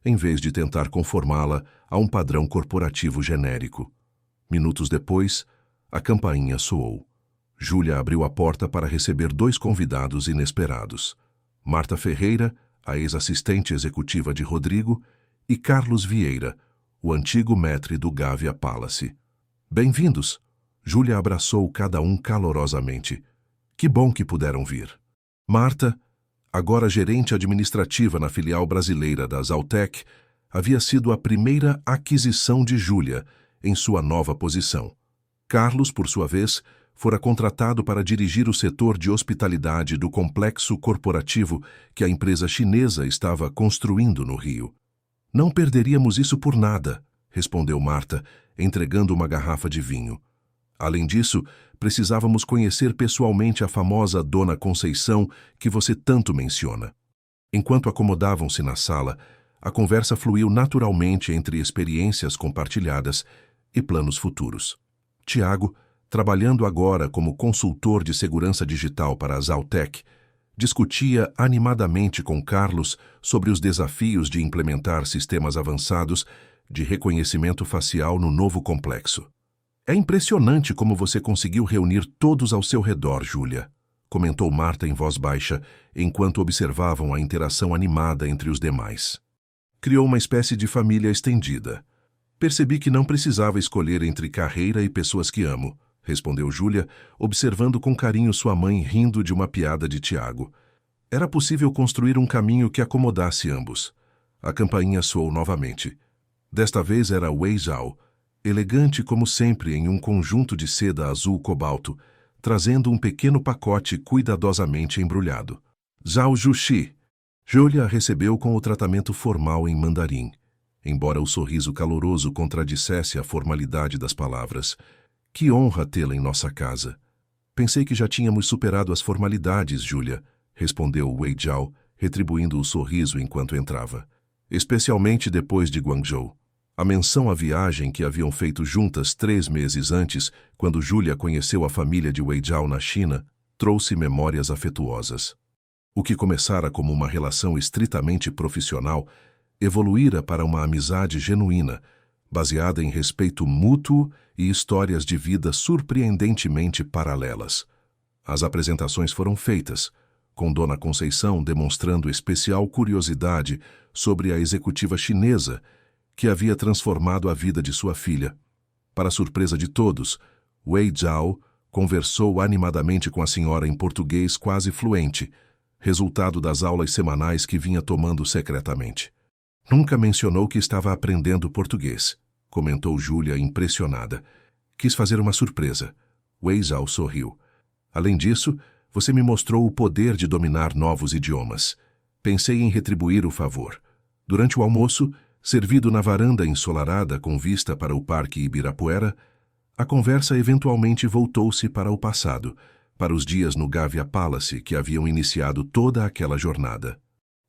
em vez de tentar conformá-la a um padrão corporativo genérico. Minutos depois, a campainha soou. Júlia abriu a porta para receber 2 convidados inesperados: Marta Ferreira, a ex-assistente executiva de Rodrigo, e Carlos Vieira, o antigo maître do Gávea Palace. "Bem-vindos." Júlia abraçou cada um calorosamente. Que bom que puderam vir. Marta, agora gerente administrativa na filial brasileira da Zaltec, havia sido a primeira aquisição de Júlia em sua nova posição. Carlos, por sua vez, fora contratado para dirigir o setor de hospitalidade do complexo corporativo que a empresa chinesa estava construindo no Rio. "Não perderíamos isso por nada", respondeu Marta, entregando uma garrafa de vinho. Além disso, precisávamos conhecer pessoalmente a famosa Dona Conceição que você tanto menciona. Enquanto acomodavam-se na sala, a conversa fluiu naturalmente entre experiências compartilhadas e planos futuros. Tiago, trabalhando agora como consultor de segurança digital para a Zaltec, discutia animadamente com Carlos sobre os desafios de implementar sistemas avançados de reconhecimento facial no novo complexo. É impressionante como você conseguiu reunir todos ao seu redor, Júlia, comentou Marta em voz baixa, enquanto observavam a interação animada entre os demais. Criou uma espécie de família estendida. Percebi que não precisava escolher entre carreira e pessoas que amo, respondeu Júlia, observando com carinho sua mãe rindo de uma piada de Tiago. Era possível construir um caminho que acomodasse ambos. A campainha soou novamente. Desta vez era Wei Zhao, elegante como sempre em um conjunto de seda azul cobalto, trazendo um pequeno pacote cuidadosamente embrulhado. Zhao Juxi. Júlia recebeu com o tratamento formal em mandarim, embora o sorriso caloroso contradissesse a formalidade das palavras. Que honra tê-la em nossa casa. Pensei que já tínhamos superado as formalidades, Júlia, respondeu Wei Zhao, retribuindo o sorriso enquanto entrava. Especialmente depois de Guangzhou. A menção à viagem que haviam feito juntas 3 meses antes, quando Júlia conheceu a família de Wei Zhao na China, trouxe memórias afetuosas. O que começara como uma relação estritamente profissional, evoluíra para uma amizade genuína, baseada em respeito mútuo e histórias de vida surpreendentemente paralelas. As apresentações foram feitas, com Dona Conceição demonstrando especial curiosidade sobre a executiva chinesa que havia transformado a vida de sua filha. Para surpresa de todos, Wei Zhao conversou animadamente com a senhora em português quase fluente, resultado das aulas semanais que vinha tomando secretamente. Nunca mencionou que estava aprendendo português, comentou Júlia impressionada. Quis fazer uma surpresa. Wei Zhao sorriu. Além disso, você me mostrou o poder de dominar novos idiomas. Pensei em retribuir o favor. Durante o almoço, servido na varanda ensolarada com vista para o Parque Ibirapuera, a conversa eventualmente voltou-se para o passado, para os dias no Gávea Palace que haviam iniciado toda aquela jornada.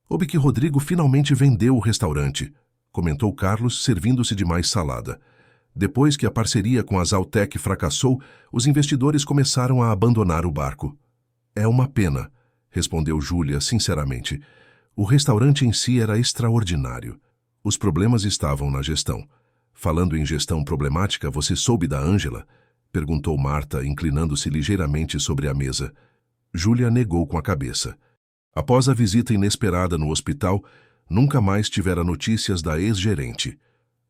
Soube que Rodrigo finalmente vendeu o restaurante, comentou Carlos, servindo-se de mais salada. Depois que a parceria com a Zaltec fracassou, os investidores começaram a abandonar o barco. É uma pena, respondeu Júlia sinceramente. O restaurante em si era extraordinário. Os problemas estavam na gestão. Falando em gestão problemática, você soube da Ângela? Perguntou Marta, inclinando-se ligeiramente sobre a mesa. Júlia negou com a cabeça. Após a visita inesperada no hospital, nunca mais tivera notícias da ex-gerente.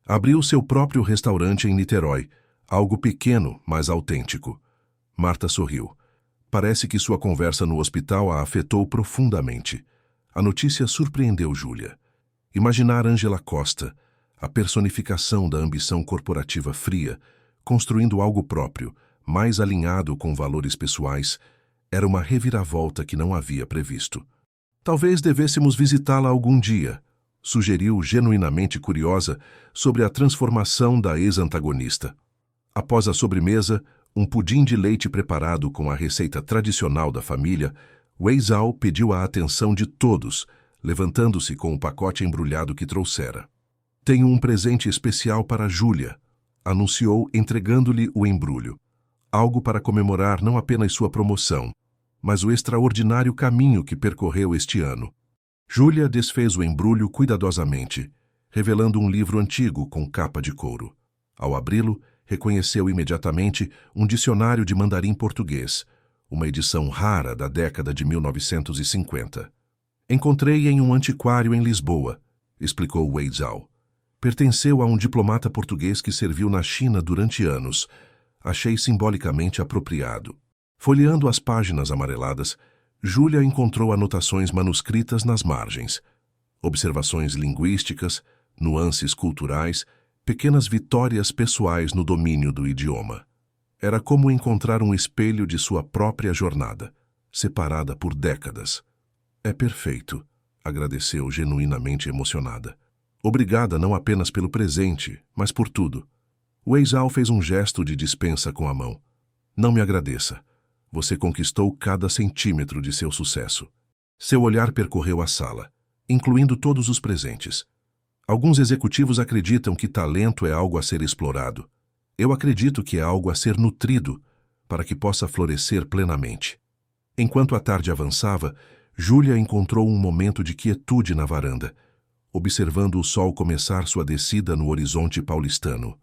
Abriu seu próprio restaurante em Niterói, algo pequeno, mas autêntico. Marta sorriu. Parece que sua conversa no hospital a afetou profundamente. A notícia surpreendeu Júlia. Imaginar Ângela Costa, a personificação da ambição corporativa fria, construindo algo próprio, mais alinhado com valores pessoais, era uma reviravolta que não havia previsto. Talvez devêssemos visitá-la algum dia, sugeriu genuinamente curiosa sobre a transformação da ex-antagonista. Após a sobremesa, um pudim de leite preparado com a receita tradicional da família, Wei Zhao pediu a atenção de todos, levantando-se com o pacote embrulhado que trouxera. Tenho um presente especial para Júlia, anunciou entregando-lhe o embrulho. Algo para comemorar não apenas sua promoção, mas o extraordinário caminho que percorreu este ano. Júlia desfez o embrulho cuidadosamente, revelando um livro antigo com capa de couro. Ao abri-lo, reconheceu imediatamente um dicionário de mandarim português, uma edição rara da década de 1950. Encontrei em um antiquário em Lisboa, explicou Wei Zhao. Pertenceu a um diplomata português que serviu na China durante anos. Achei simbolicamente apropriado. Folheando as páginas amareladas, Júlia encontrou anotações manuscritas nas margens. Observações linguísticas, nuances culturais, pequenas vitórias pessoais no domínio do idioma. Era como encontrar um espelho de sua própria jornada, separada por décadas. É perfeito, agradeceu genuinamente emocionada. Obrigada não apenas pelo presente, mas por tudo. Wei Zhao fez um gesto de dispensa com a mão. Não me agradeça. Você conquistou cada centímetro de seu sucesso. Seu olhar percorreu a sala, incluindo todos os presentes. Alguns executivos acreditam que talento é algo a ser explorado. Eu acredito que é algo a ser nutrido para que possa florescer plenamente. Enquanto a tarde avançava, Júlia encontrou um momento de quietude na varanda, observando o sol começar sua descida no horizonte paulistano.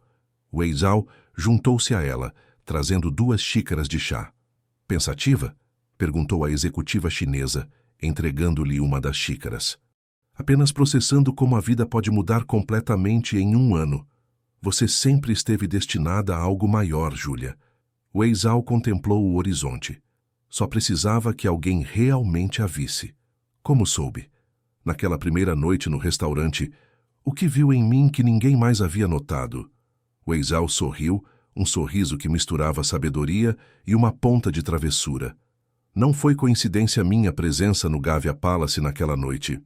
Wei Zhao juntou-se a ela, trazendo 2 xícaras de chá. Pensativa? Perguntou a executiva chinesa, entregando-lhe uma das xícaras. Apenas processando como a vida pode mudar completamente em 1 ano. Você sempre esteve destinada a algo maior, Júlia. Wei Zhao contemplou o horizonte. Só precisava que alguém realmente a visse. Como soube? Naquela primeira noite no restaurante, o que viu em mim que ninguém mais havia notado? Wei Zhao sorriu, um sorriso que misturava sabedoria e uma ponta de travessura. Não foi coincidência minha presença no Gavia Palace naquela noite.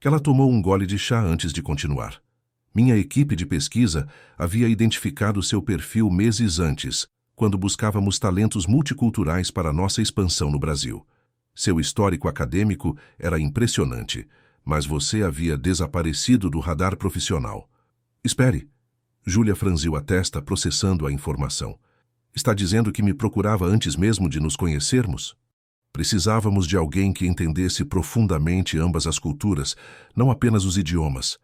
Ela tomou um gole de chá antes de continuar. Minha equipe de pesquisa havia identificado seu perfil meses antes, quando buscávamos talentos multiculturais para nossa expansão no Brasil. Seu histórico acadêmico era impressionante, mas você havia desaparecido do radar profissional. Espere. Júlia franziu a testa, processando a informação. Está dizendo que me procurava antes mesmo de nos conhecermos? Precisávamos de alguém que entendesse profundamente ambas as culturas, não apenas os idiomas.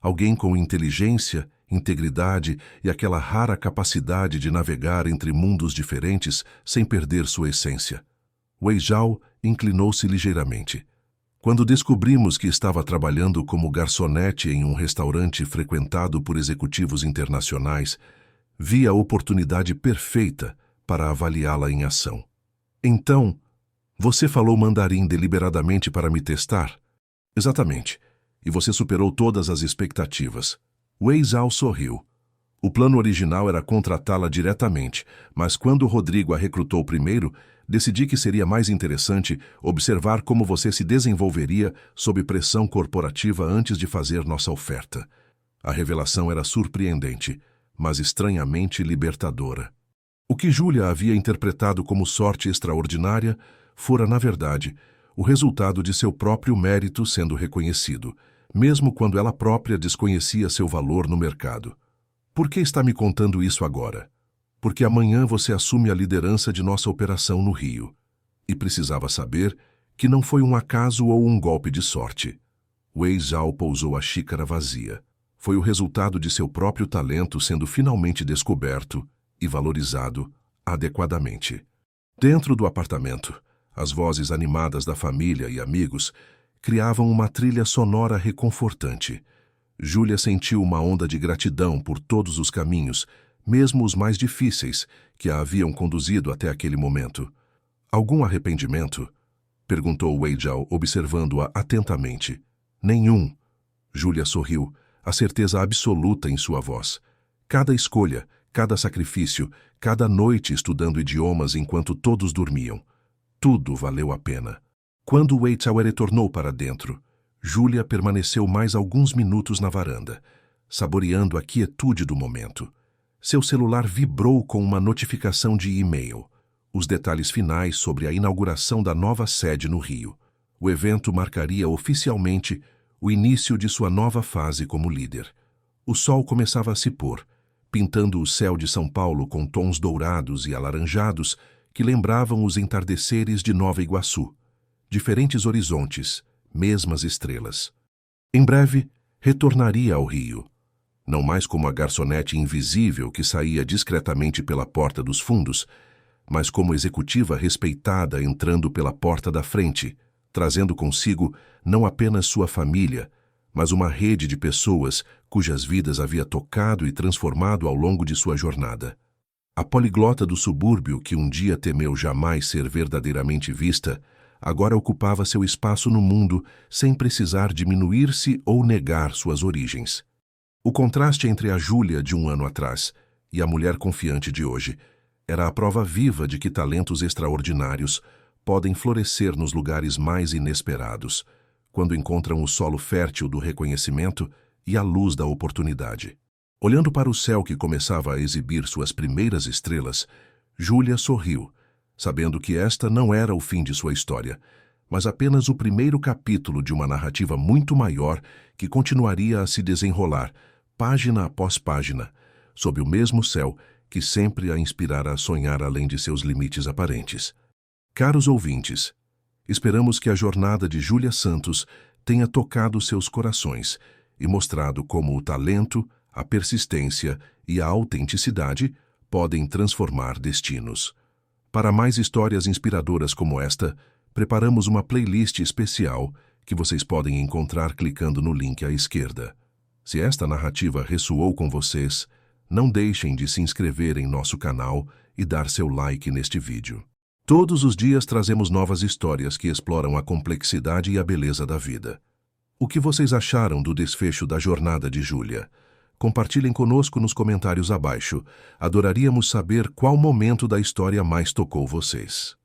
Alguém com inteligência, integridade e aquela rara capacidade de navegar entre mundos diferentes sem perder sua essência. Wei Zhao inclinou-se ligeiramente. Quando descobrimos que estava trabalhando como garçonete em um restaurante frequentado por executivos internacionais, vi a oportunidade perfeita para avaliá-la em ação. Então, você falou mandarim deliberadamente para me testar? Exatamente. E você superou todas as expectativas. Wei Zhao sorriu. O plano original era contratá-la diretamente, mas quando Rodrigo a recrutou primeiro, decidi que seria mais interessante observar como você se desenvolveria sob pressão corporativa antes de fazer nossa oferta. A revelação era surpreendente, mas estranhamente libertadora. O que Júlia havia interpretado como sorte extraordinária fora, na verdade, o resultado de seu próprio mérito sendo reconhecido, mesmo quando ela própria desconhecia seu valor no mercado. Por que está me contando isso agora? Porque amanhã você assume a liderança de nossa operação no Rio. E precisava saber que não foi um acaso ou um golpe de sorte. Wei Zhao pousou a xícara vazia. Foi o resultado de seu próprio talento sendo finalmente descoberto e valorizado adequadamente. Dentro do apartamento, as vozes animadas da família e amigos criavam uma trilha sonora reconfortante. Júlia sentiu uma onda de gratidão por todos os caminhos, mesmo os mais difíceis, que a haviam conduzido até aquele momento. Algum arrependimento? Perguntou Wei Zhao, observando-a atentamente. Nenhum. Júlia sorriu, a certeza absoluta em sua voz. Cada escolha, cada sacrifício, cada noite estudando idiomas enquanto todos dormiam. Tudo valeu a pena. Quando Wei Zhao retornou para dentro, Júlia permaneceu mais alguns minutos na varanda, saboreando a quietude do momento. Seu celular vibrou com uma notificação de e-mail. Os detalhes finais sobre a inauguração da nova sede no Rio. O evento marcaria oficialmente o início de sua nova fase como líder. O sol começava a se pôr, pintando o céu de São Paulo com tons dourados e alaranjados que lembravam os entardeceres de Nova Iguaçu. Diferentes horizontes, mesmas estrelas. Em breve, retornaria ao Rio. Não mais como a garçonete invisível que saía discretamente pela porta dos fundos, mas como executiva respeitada entrando pela porta da frente, trazendo consigo não apenas sua família, mas uma rede de pessoas cujas vidas havia tocado e transformado ao longo de sua jornada. A poliglota do subúrbio que um dia temeu jamais ser verdadeiramente vista, agora ocupava seu espaço no mundo sem precisar diminuir-se ou negar suas origens. O contraste entre a Júlia de um ano atrás e a mulher confiante de hoje era a prova viva de que talentos extraordinários podem florescer nos lugares mais inesperados, quando encontram o solo fértil do reconhecimento e a luz da oportunidade. Olhando para o céu que começava a exibir suas primeiras estrelas, Júlia sorriu, sabendo que esta não era o fim de sua história, mas apenas o primeiro capítulo de uma narrativa muito maior que continuaria a se desenrolar, página após página, sob o mesmo céu que sempre a inspirara a sonhar além de seus limites aparentes. Caros ouvintes, esperamos que a jornada de Júlia Santos tenha tocado seus corações e mostrado como o talento, a persistência e a autenticidade podem transformar destinos. Para mais histórias inspiradoras como esta, preparamos uma playlist especial que vocês podem encontrar clicando no link à esquerda. Se esta narrativa ressoou com vocês, não deixem de se inscrever em nosso canal e dar seu like neste vídeo. Todos os dias trazemos novas histórias que exploram a complexidade e a beleza da vida. O que vocês acharam do desfecho da jornada de Júlia? Compartilhem conosco nos comentários abaixo. Adoraríamos saber qual momento da história mais tocou vocês.